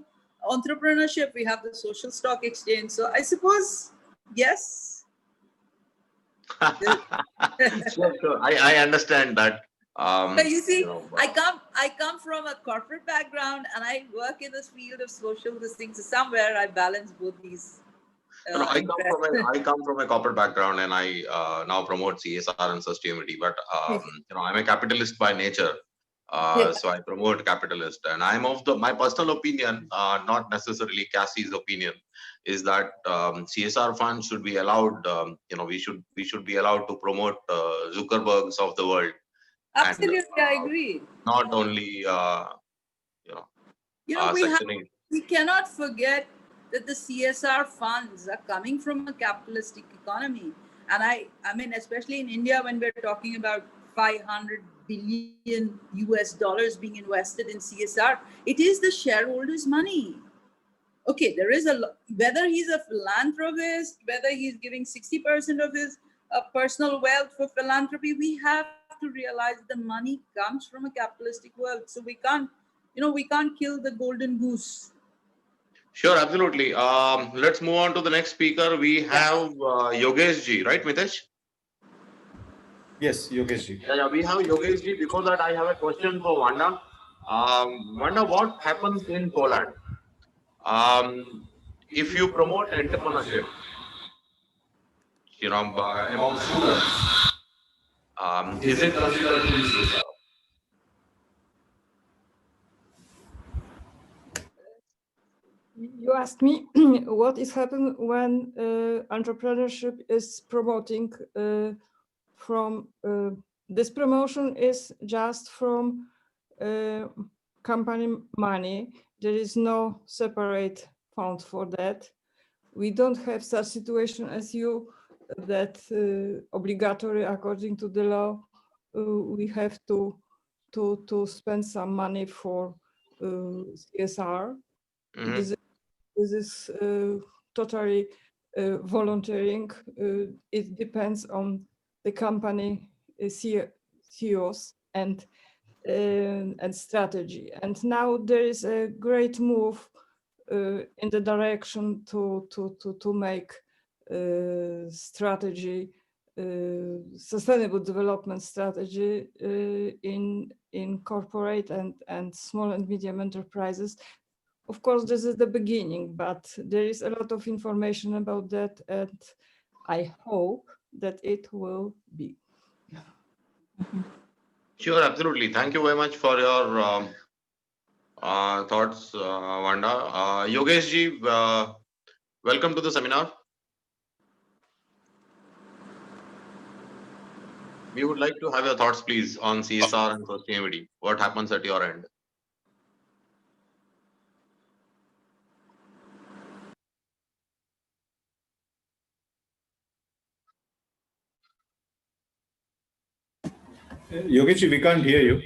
entrepreneurship, we have the social stock exchange. So I suppose, yes. Sure. I understand that. So you see, I come from a corporate background, and I work in this field of social things. So somewhere I balance both these. I come from a corporate background, and I now promote CSR and sustainability. But I'm a capitalist by nature, so I promote capitalist. And I'm of my personal opinion, not necessarily CASI's opinion, is that CSR funds should be allowed. We should be allowed to promote Zuckerbergs of the world. Absolutely, And, I agree. Not only we cannot forget that the CSR funds are coming from a capitalistic economy. And I mean, especially in India, when we're talking about 500 billion US dollars being invested in CSR, it is the shareholders' money. Okay, there is whether he's a philanthropist, whether he's giving 60% of his personal wealth for philanthropy, we have to realize the money comes from a capitalistic world. So we can't kill the golden goose. Sure, absolutely. Let's move on to the next speaker. We have Yogesh ji, right, Mitesh? Yes, Yogesh ji. Yeah, we have Yogesh ji. Before that, I have a question for Vanda. Vanda, what happens in Poland? If you promote entrepreneurship, among students, is it considered to be CSR? You asked me what is happening when entrepreneurship is promoting from this promotion is just from company money. There is no separate fund for that. We don't have such situation as you that obligatory according to the law. We have to spend some money for CSR. Mm-hmm. This is totally volunteering. It depends on the company CEOs and strategy. And now there is a great move in the direction to make strategy, sustainable development strategy in corporate and small and medium enterprises. Of course, this is the beginning, but there is a lot of information about that, and I hope that it will be. Sure, absolutely. Thank you very much for your thoughts, Vanda. Yogesh ji, welcome to the seminar. We would like to have your thoughts, please, on CSR and sustainability. What happens at your end? Yogesh, we can't hear you.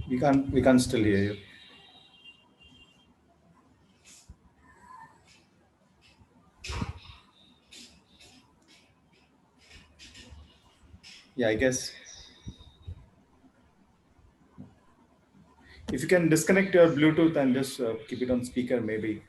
We can't still hear you. Yeah, I guess if you can disconnect your Bluetooth and just keep it on speaker, maybe.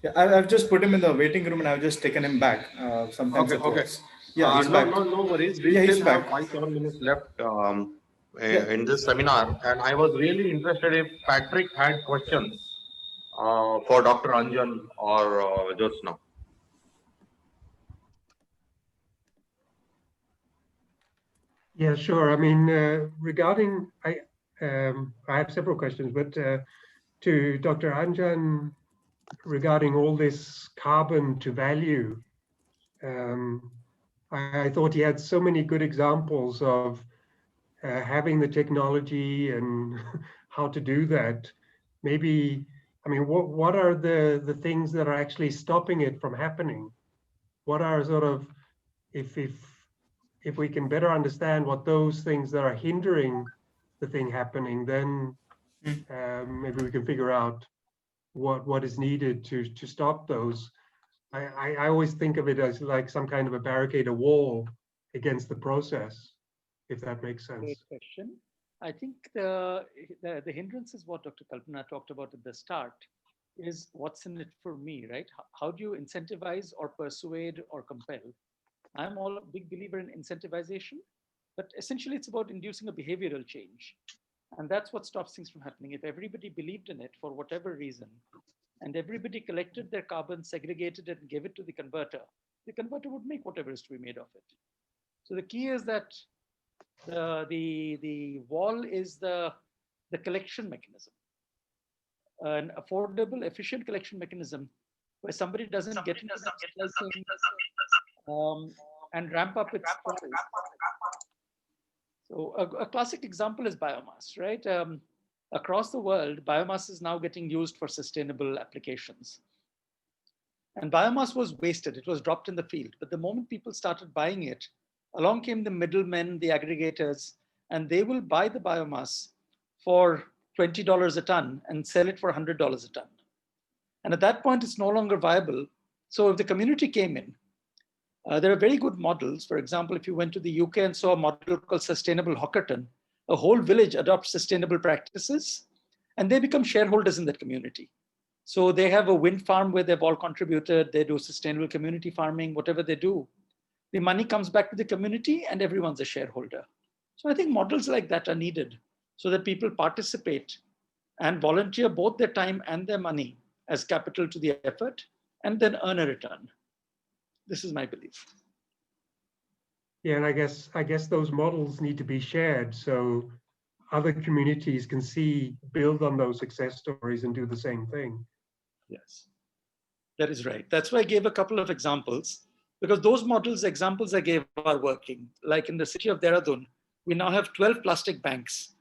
Yeah, I've just put him in the waiting room and I've just taken him back. Sometimes it Okay. works. Yeah, he's back. No worries. We Yeah, he's still have back. 5-7 minutes left Yeah. in this seminar, and I was really interested if Patrick had questions for Dr. Anjan or Jyotsna. Yeah, sure. I mean, regarding, I have several questions, but to Dr. Anjan, regarding all this carbon to value, I thought he had so many good examples of having the technology and how to do that. Maybe, I mean, what are the things that are actually stopping it from happening? What are sort of, if we can better understand what those things that are hindering the thing happening, then maybe we can figure out what is needed to stop those. I always think of it as like some kind of a barricade, a wall against the process, if that makes sense. Great question. I think the hindrance is what Dr. Kalpana talked about at the start, is what's in it for me, right? How do you incentivize or persuade or compel? I'm all a big believer in incentivization, but essentially it's about inducing a behavioral change. And that's what stops things from happening. If everybody believed in it for whatever reason, and everybody collected their carbon, segregated it, and gave it to the converter would make whatever is to be made of it. So the key is that the wall is the collection mechanism, an affordable, efficient collection mechanism where somebody doesn't get into and ramp up its price. So a classic example is biomass, right? Across the world, biomass is now getting used for sustainable applications. And biomass was wasted, it was dropped in the field. But the moment people started buying it, along came the middlemen, the aggregators, and they will buy the biomass for $20 a ton and sell it for $100 a ton. And at that point, it's no longer viable. So if the community came in, there are very good models. For example, if you went to the UK and saw a model called Sustainable Hockerton, a whole village adopts sustainable practices and they become shareholders in that community. So they have a wind farm where they've all contributed, they do sustainable community farming, whatever they do. The money comes back to the community and everyone's a shareholder. So I think models like that are needed so that people participate and volunteer both their time and their money as capital to the effort and then earn a return. This is my belief. Yeah, and I guess those models need to be shared so other communities can build on those success stories and do the same thing. Yes, that is right. That's why I gave a couple of examples, because those examples I gave are working. Like in the city of Dehradun, we now have 12 plastic banks.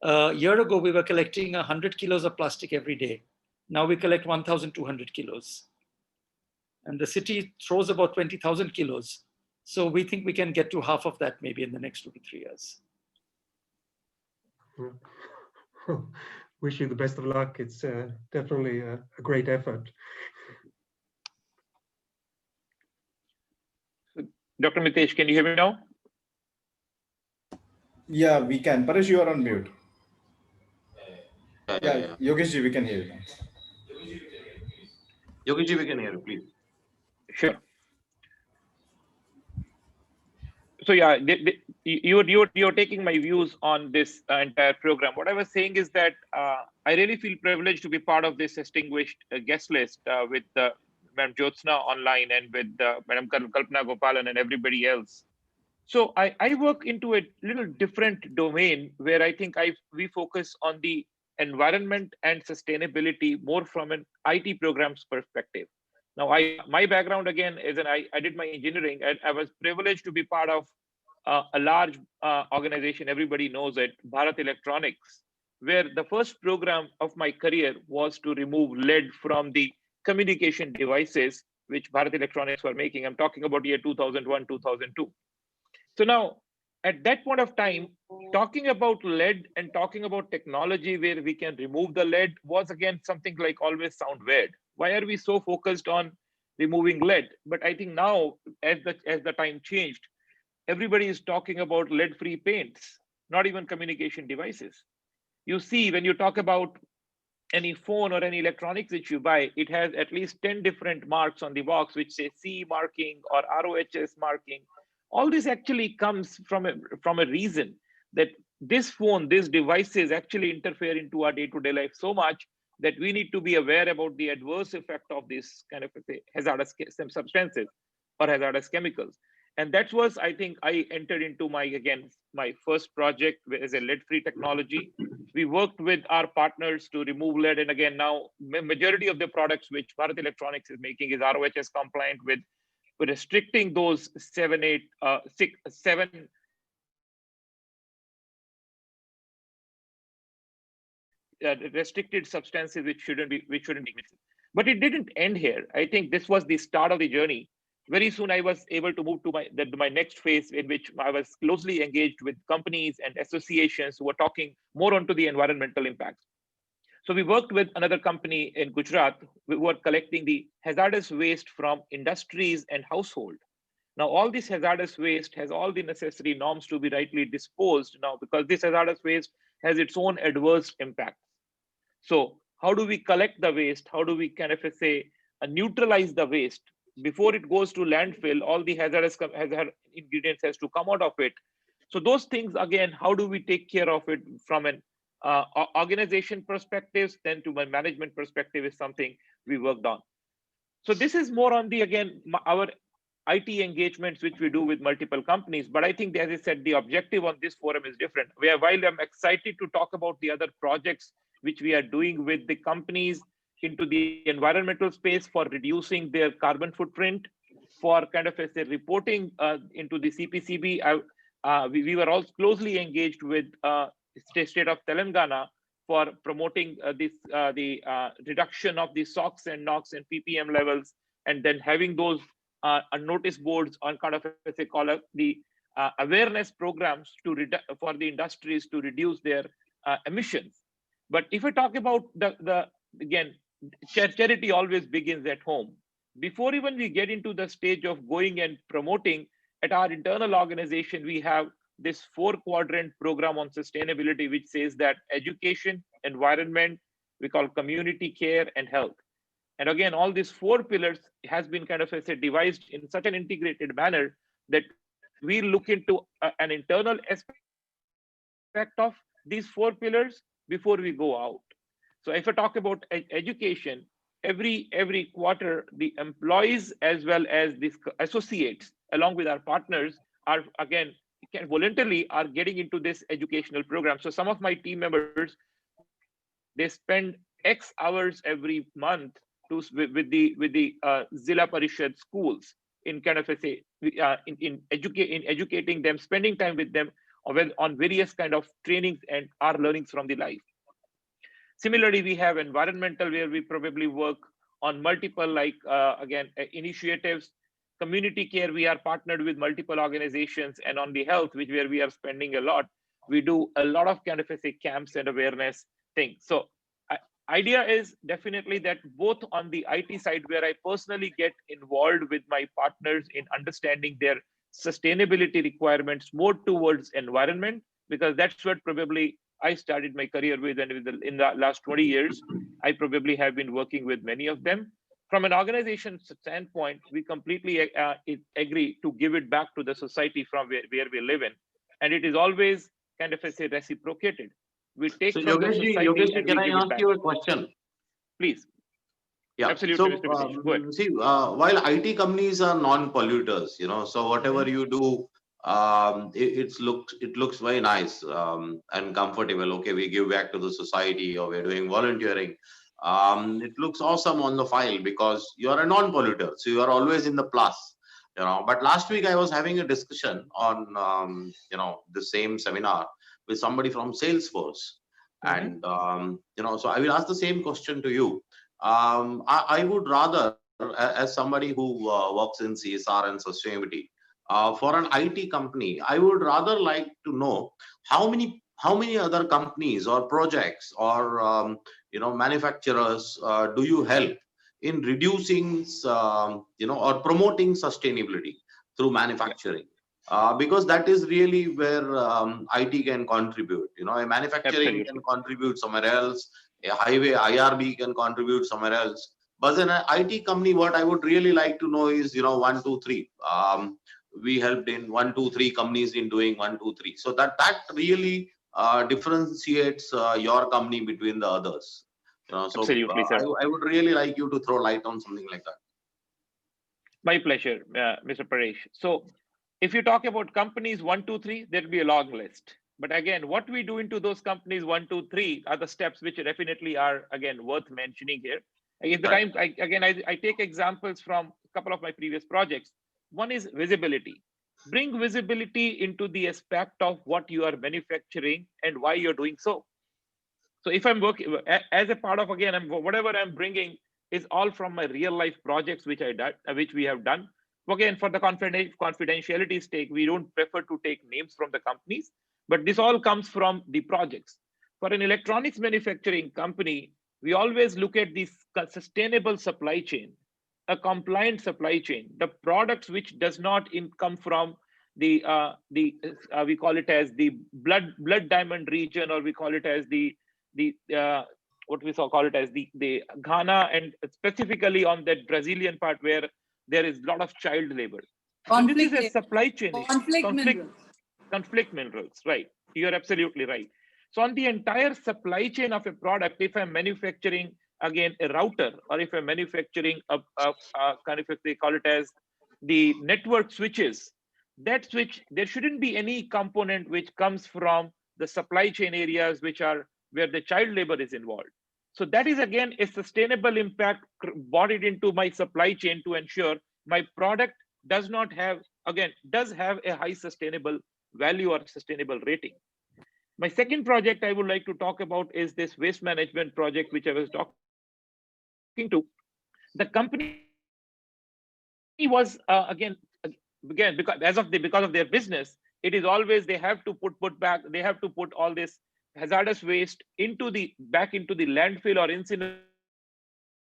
A year ago, we were collecting 100 kilos of plastic every day. Now we collect 1,200 kilos. And the city throws about 20,000 kilos. So we think we can get to half of that maybe in the next 2 to 3 years. Wish you the best of luck. It's definitely a great effort. Dr. Mitesh, can you hear me now? Yeah, we can. Paresh, you are on mute. Yeah. Yogesh ji, we can hear you now. Yogesh, we can hear you, please. Sure. So yeah, you're taking my views on this entire program. What I was saying is that I really feel privileged to be part of this distinguished guest list with Madam Jyotsna online and with Madam Kalpana, Gopalan, and everybody else. So I work into a little different domain where I think we focus on the environment and sustainability more from an IT programs perspective. Now, my background again is I did my engineering, and I was privileged to be part of a large organization. Everybody knows it, Bharat Electronics, where the first program of my career was to remove lead from the communication devices which Bharat Electronics were making. I'm talking about year 2001, 2002. So now, at that point of time, talking about lead and talking about technology where we can remove the lead was again something like always sound weird. Why are we so focused on removing lead? But I think now, as the time changed, everybody is talking about lead-free paints, not even communication devices. You see, when you talk about any phone or any electronics which you buy, it has at least 10 different marks on the box which say CE marking or ROHS marking. All this actually comes from a reason that this phone, these devices actually interfere into our day-to-day life so much that we need to be aware about the adverse effect of this kind of hazardous substances or hazardous chemicals. And that was, I think, I entered into my first project as a lead-free technology. We worked with our partners to remove lead. And again, now majority of the products which Bharat Electronics is making is ROHS compliant with restricting those 7 restricted substances which shouldn't be mixed. But it didn't end here. I think this was the start of the journey. Very soon I was able to move to my next phase, in which I was closely engaged with companies and associations who were talking more onto the environmental impacts. So we worked with another company in Gujarat who were collecting the hazardous waste from industries and household. Now, all this hazardous waste has all the necessary norms to be rightly disposed now, because this hazardous waste has its own adverse impacts. So how do we collect the waste? How do we kind of neutralize the waste? Before it goes to landfill, all the hazardous ingredients has to come out of it. So those things, again, how do we take care of it from an organization perspective, then to my management perspective is something we worked on. So this is more on the, again, our IT engagements, which we do with multiple companies. But I think, as I said, the objective on this forum is different. While I'm excited to talk about the other projects which we are doing with the companies into the environmental space for reducing their carbon footprint, for kind of reporting into the CPCB, we were all closely engaged with state of Telangana for promoting the reduction of the SOx and NOx and ppm levels, and then having those notice boards on kind of the awareness programs for the industries to reduce their emissions. But if I talk about again, charity always begins at home. Before even we get into the stage of going and promoting, at our internal organization, we have this 4-quadrant program on sustainability, which says that education, environment, we call community care, and health. And again, all these 4 pillars has been kind of devised in such an integrated manner that we look into an internal aspect of these 4 pillars before we go out. So if I talk about education, every quarter, the employees as well as the associates, along with our partners, are again voluntarily are getting into this educational program. So some of my team members, they spend X hours every month with the Zilla Parishad schools in kind of in educating them, spending time with them on various kind of trainings and our learnings from the life. Similarly, we have environmental, where we probably work on multiple initiatives. Community care, we are partnered with multiple organizations, and on the health, where we are spending a lot, we do a lot of kind of camps and awareness things. So idea is definitely that both on the IT side, where I personally get involved with my partners in understanding their sustainability requirements more towards environment, because that's what probably I started my career with, and in the last 20 years, I probably have been working with many of them. From an organization standpoint, we completely agree to give it back to the society from where we live in. And it is always kind of reciprocated. We take So from the society Yogesh, and can we I give it ask back. you a question? Please. Yeah. Absolutely, So, Mr. Paresh. Go ahead. see, while IT companies are non-polluters, so whatever you do, it looks very nice and comfortable. Okay, we give back to the society, or we're doing volunteering. It looks awesome on the file because you are a non-polluter, so you are always in the plus. But last week I was having a discussion on the same seminar with somebody from Salesforce, and so I will ask the same question to you. I would rather, as somebody who works in CSR and sustainability, for an IT company, I would rather like to know how many other companies or projects or manufacturers do you help in reducing or promoting sustainability through manufacturing. Because that is really where IT can contribute. A manufacturing Absolutely. can contribute somewhere else. a highway IRB can contribute somewhere else. But in an IT company, what I would really like to know is, 1, 2, 3. We helped in 1, 2, 3 companies in doing 1, 2, 3. So that really differentiates your company between the others. Absolutely, sir. I would really like you to throw light on something like that. My pleasure, Mr. Paresh. So if you talk about companies 1, 2, 3, there'll be a long list. But again, what we do into those companies 1, 2, 3 are the steps which definitely are, again, worth mentioning here. If the time, I take examples from a couple of my previous projects. One is visibility. Bring visibility into the aspect of what you are manufacturing and why you're doing so. So if I'm working as a part of, again, whatever I'm bringing is all from my real life projects which we have done. Again, for the confidentiality stake, we don't prefer to take names from the companies, but this all comes from the projects. For an electronics manufacturing company, we always look at this sustainable supply chain, a compliant supply chain, the products which does not come from the we call it as the blood diamond region, or we call it as the what we call it as the Ghana, and specifically on that Brazilian part where there is a lot of child labor. So this is a supply chain. Conflict minerals, right? You're absolutely right. So on the entire supply chain of a product, if I'm manufacturing, again, a router, or if I'm manufacturing a kind of, they call it as the network switches, that switch, there shouldn't be any component which comes from the supply chain areas where the child labor is involved. So that is, again, a sustainable impact brought it into my supply chain to ensure my product does have a high sustainable value or sustainable rating. My second project I would like to talk about is this waste management project, which I was talking to. The company was because of their business, it is always they have to put all this hazardous waste back into the landfill or incinerator.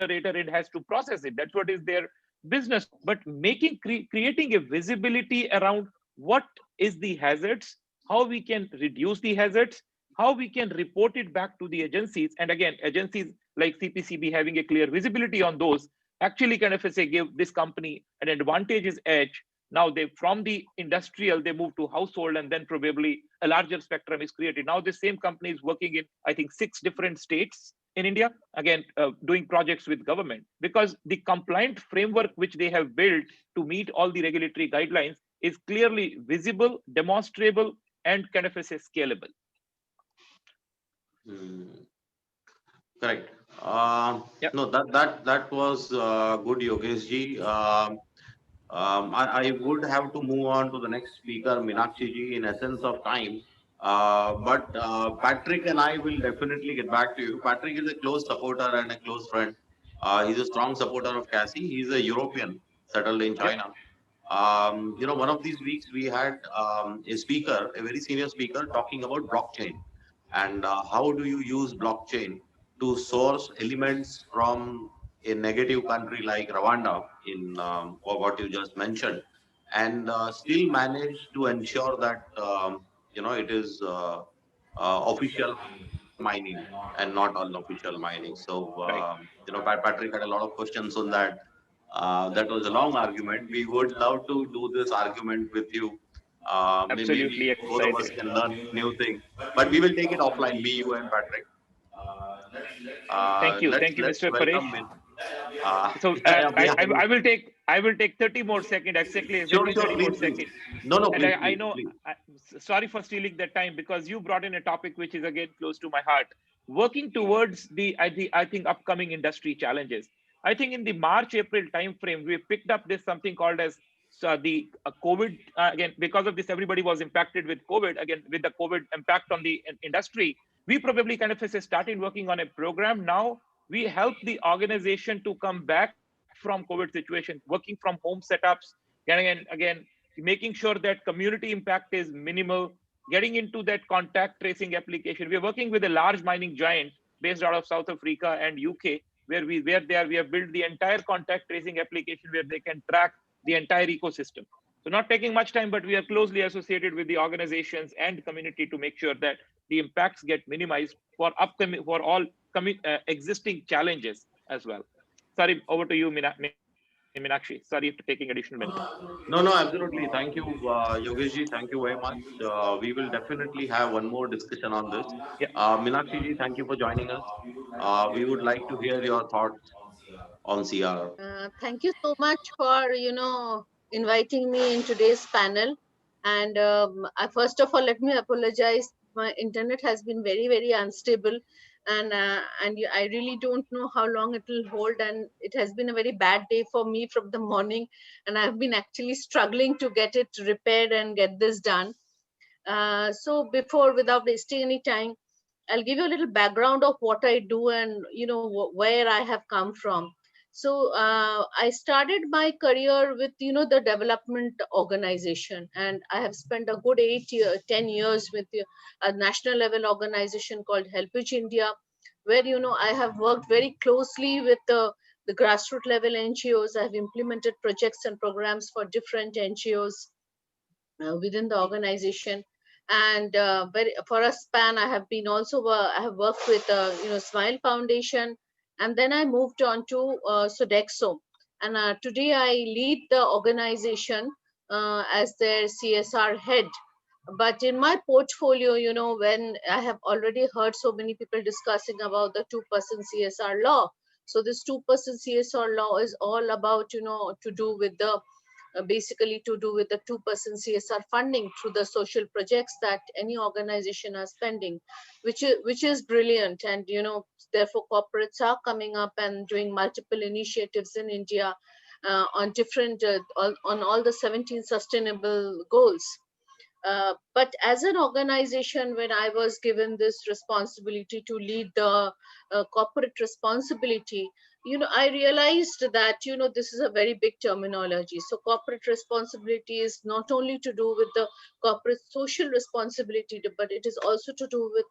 It has to process it. That's what is their business. But creating a visibility around what is the hazards, how we can reduce the hazards, how we can report it back to the agencies, and again, agencies like CPCB having a clear visibility on those actually kind of give this company an advantageous edge. Now from the industrial, they move to household, and then probably a larger spectrum is created. Now the same company is working in, I think, 6 different states in India, again, doing projects with government, because the compliant framework which they have built to meet all the regulatory guidelines is clearly visible, demonstrable, and kind of scalable. Correct. No, that was good, Yogesh ji. I would have to move on to the next speaker, Minakshi ji, in essence of time. But Patrick and I will definitely get back to you. Patrick is a close supporter and a close friend. He's a strong supporter of CASI. He's a European settled in China. One of these weeks we had a speaker, a very senior speaker, talking about blockchain and how do you use blockchain to source elements from a negative country like Rwanda, in or what you just mentioned, and still manage to ensure that it is official mining and not unofficial mining. So Patrick had a lot of questions on that. That was a long argument. We would love to do this argument with you. Absolutely Maybe both of us excited. can learn new things, but we will take it offline. Me, you, and Patrick. Thank you, Let's Mr. Paresh. welcome in. So I will take 30 more seconds, exactly Sure, 30 more please. seconds. No, And please, I know, please. sorry for stealing that time, because you brought in a topic which is again close to my heart. Working towards I think upcoming industry challenges. I think in the March-April timeframe, we picked up this something called as the COVID. Again, because of this, everybody was impacted with COVID. Again, with the COVID impact on the industry, we probably kind of started working on a program. Now we help the organization to come back from COVID situation, working from home setups, again, making sure that community impact is minimal, getting into that contact tracing application. We are working with a large mining giant based out of South Africa and UK, where we have built the entire contact tracing application where they can track the entire ecosystem. So not taking much time, but we are closely associated with the organizations and community to make sure that the impacts get minimized for all existing challenges as well. Sorry, over to you, Minakshi. Sorry for taking additional minutes. No, no, absolutely. Thank you, Yogesh ji. Thank you very much. We will definitely have one more discussion on this. Yeah. Minakshi ji, thank you for joining us. We would like to hear your thoughts on CR. Thank you so much for inviting me in today's panel. And first of all, let me apologize. My internet has been very unstable, and I really don't know how long it will hold. And it has been a very bad day for me from the morning, and I've been actually struggling to get it repaired and get this done. So without wasting any time, I'll give you a little background of what I do and where I have come from. So I started my career with the development organization, and I have spent a good 10 years with a national level organization called Helpage India, where I have worked very closely with the grassroots level NGOs. I have implemented projects and programs for different NGOs within the organization. And for a span, I have been also I have worked with Smile Foundation, and then I moved on to Sodexo, and today I lead the organization as their CSR head. But in my portfolio, when I have already heard so many people discussing about the 2% CSR law, so this 2% CSR law is all about to do with the basically to do with the 2% CSR funding through the social projects that any organization are spending, which is brilliant. And therefore corporates are coming up and doing multiple initiatives in India on different on all the 17 sustainable goals. But as an organization, when I was given this responsibility to lead the corporate responsibility, I realized that, this is a very big terminology. So corporate responsibility is not only to do with the corporate social responsibility, but it is also to do with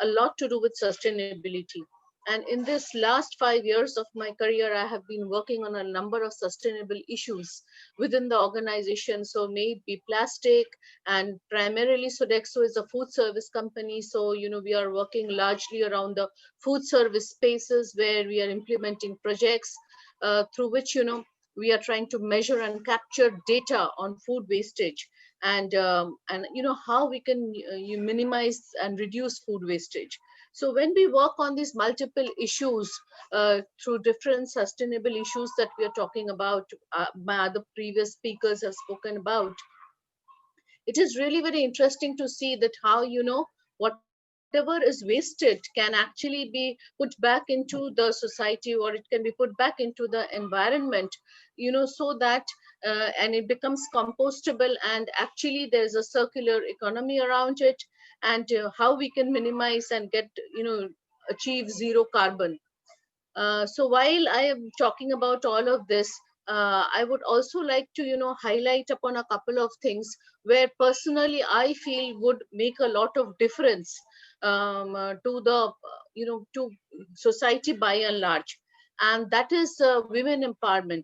a lot to do with sustainability. And in this last 5 years of my career, I have been working on a number of sustainable issues within the organization. So may it be plastic, and primarily Sodexo is a food service company. So, we are working largely around the food service spaces where we are implementing projects through which, we are trying to measure and capture data on food wastage, and how we can minimize and reduce food wastage. So when we work on these multiple issues through different sustainable issues that we are talking about, my other previous speakers have spoken about, it is really very interesting to see that how, whatever is wasted can actually be put back into the society, or it can be put back into the environment, so that and it becomes compostable, and actually there's a circular economy around it, and how we can minimize and get, achieve zero carbon. So while I am talking about all of this, I would also like to, highlight upon a couple of things where personally I feel would make a lot of difference to the, to society by and large, and that is women empowerment.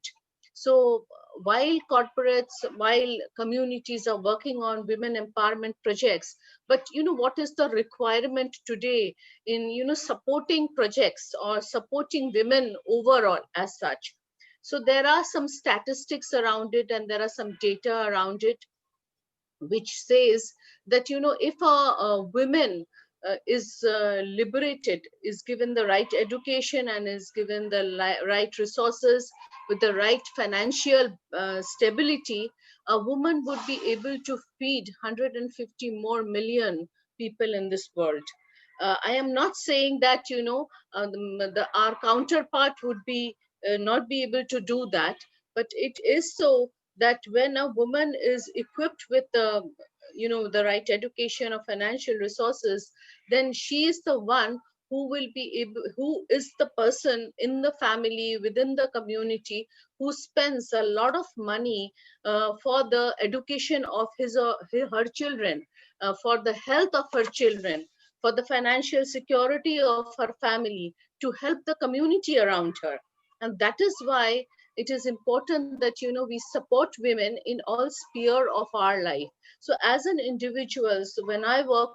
So while corporates, while communities are working on women empowerment projects, but what is the requirement today in supporting projects or supporting women overall as such? So there are some statistics around it, and there are some data around it, which says that if a woman is liberated, is given the right education, and is given the right resources with the right financial stability, a woman would be able to feed 150 more million people in this world. I am not saying that our counterpart would be not be able to do that, but it is so that when a woman is equipped with the right education or financial resources, then she is the one who will be able, who is the person in the family, within the community, who spends a lot of money for the education of his or her children, for the health of her children, for the financial security of her family, to help the community around her. And that is why it is important that, we support women in all sphere of our life. So as an individual, so when I work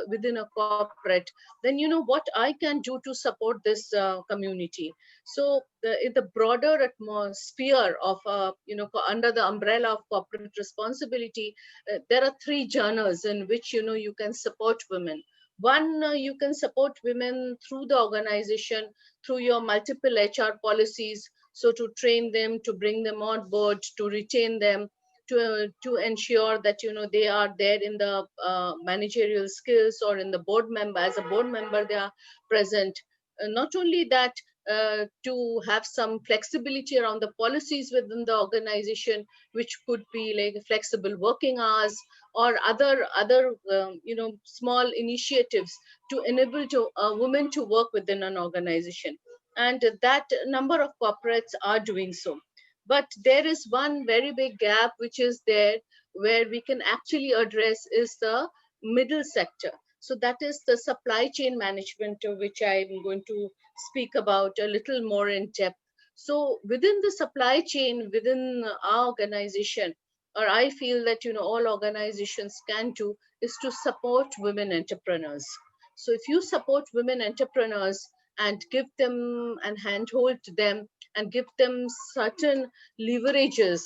within a corporate, then what I can do to support this community. So in the broader atmosphere of under the umbrella of corporate responsibility, there are three journals in which you can support women. One, you can support women through the organization, through your multiple HR policies. So to train them, to bring them on board, to retain them, to ensure that they are there in the managerial skills, or in the board member, as a board member they are present. Not only that, to have some flexibility around the policies within the organization, which could be like flexible working hours, or other small initiatives to enable women to work within an organization. And that number of corporates are doing so. But there is one very big gap which is there, where we can actually address, is the middle sector. So that is the supply chain management, which I'm going to speak about a little more in depth. So within the supply chain, within our organization, or I feel that all organizations can do, is to support women entrepreneurs. So if you support women entrepreneurs and give them and handhold them and give them certain leverages,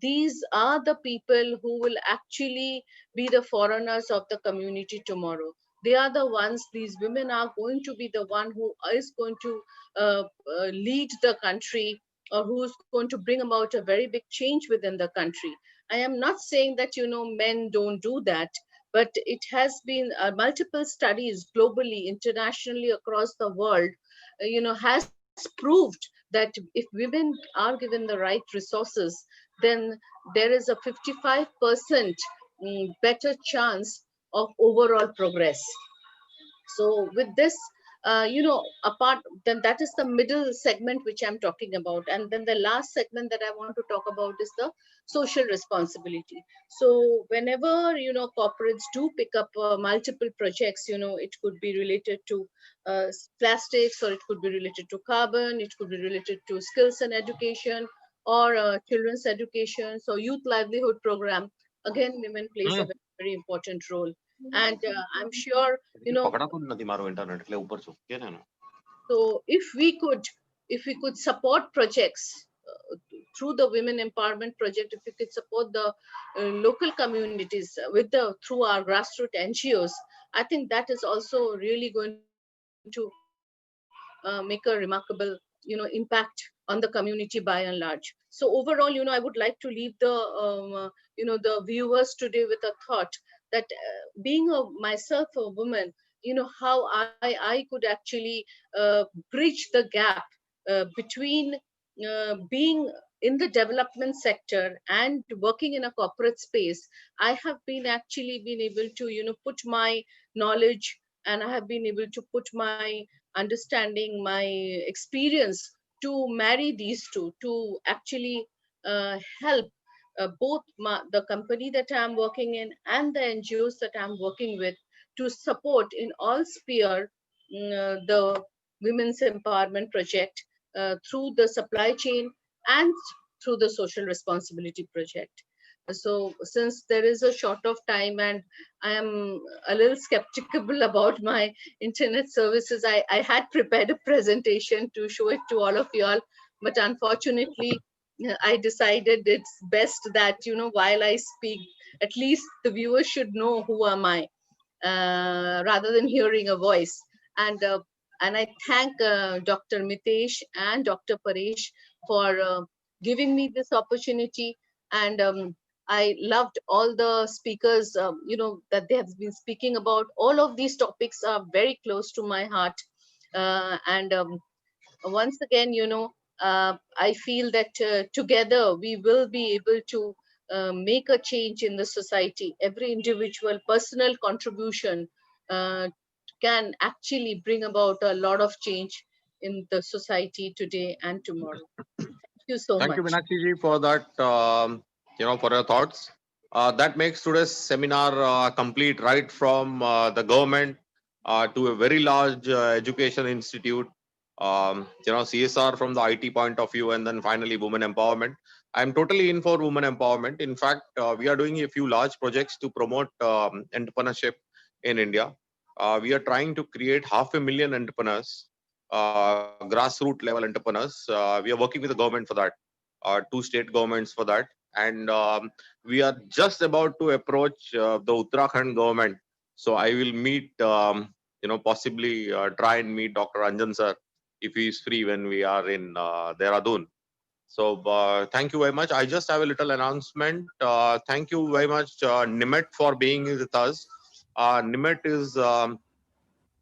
these are the people who will actually be the foreigners of the community tomorrow. They are the ones, these women are going to be the one who is going to lead the country, or who's going to bring about a very big change within the country. I am not saying that men don't do that, but it has been multiple studies globally, internationally, across the world, has proved that if women are given the right resources, then there is a 55% better chance of overall progress. So with this, apart, then that is the middle segment which I'm talking about. And then the last segment that I want to talk about is the social responsibility. So whenever, corporates do pick up multiple projects, it could be related to plastics, or it could be related to carbon, it could be related to skills and education, or children's education, so youth livelihood program. Again, women plays a very, very important role. And I'm sure, so if we could support projects through the women empowerment project, if we could support the local communities through our grassroots NGOs, I think that is also really going to make a remarkable impact on the community by and large. So overall, I would like to leave the viewers today with a thought that being myself a woman, how I could actually bridge the gap between being in the development sector and working in a corporate space. I have been able to put my knowledge, and I have been able to put my understanding, my experience, to marry these two, to actually help both the company that I'm working in and the NGOs that I'm working with, to support in all sphere the Women's Empowerment Project through the supply chain and through the social responsibility project. So since there is a short of time and I am a little skeptical about my internet services, I had prepared a presentation to show it to all of you all, but unfortunately I decided it's best that while I speak, at least the viewers should know who am I, rather than hearing a voice. And I thank Dr. Mitesh and Dr. Paresh for giving me this opportunity. And I loved all the speakers, that they have been speaking about. All of these topics are very close to my heart. And once again, I feel that together we will be able to make a change in the society. Every individual personal contribution can actually bring about a lot of change in the society today and tomorrow. Thank you so much. Thank you, Minakshi ji, for that, for your thoughts. That makes today's seminar complete, right from the government to a very large education institute, CSR from the IT point of view, and then finally women empowerment. I'm totally in for women empowerment. In fact, we are doing a few large projects to promote entrepreneurship in India. We are trying to create 500,000 entrepreneurs, grassroots level entrepreneurs. We are working with the government for that, 2 state governments for that. And we are just about to approach the Uttarakhand government. So I will meet, possibly try and meet Dr. Anjan sir if he is free when we are in Dehradun. So thank you very much. I just have a little announcement. Thank you very much, Nimet, for being with us. Nimet is,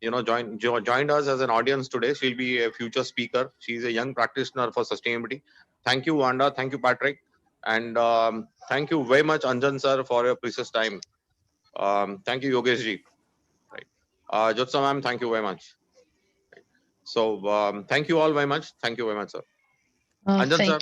joined us as an audience today. She'll be a future speaker. She's a young practitioner for sustainability. Thank you, Wanda. Thank you, Patrick. And thank you very much, Anjan sir, for your precious time. Thank you, Yogesh ji. Right. Jyotsna ma'am, thank you very much. Right. So thank you all very much. Thank you very much, sir. Anjan Thank sir. you.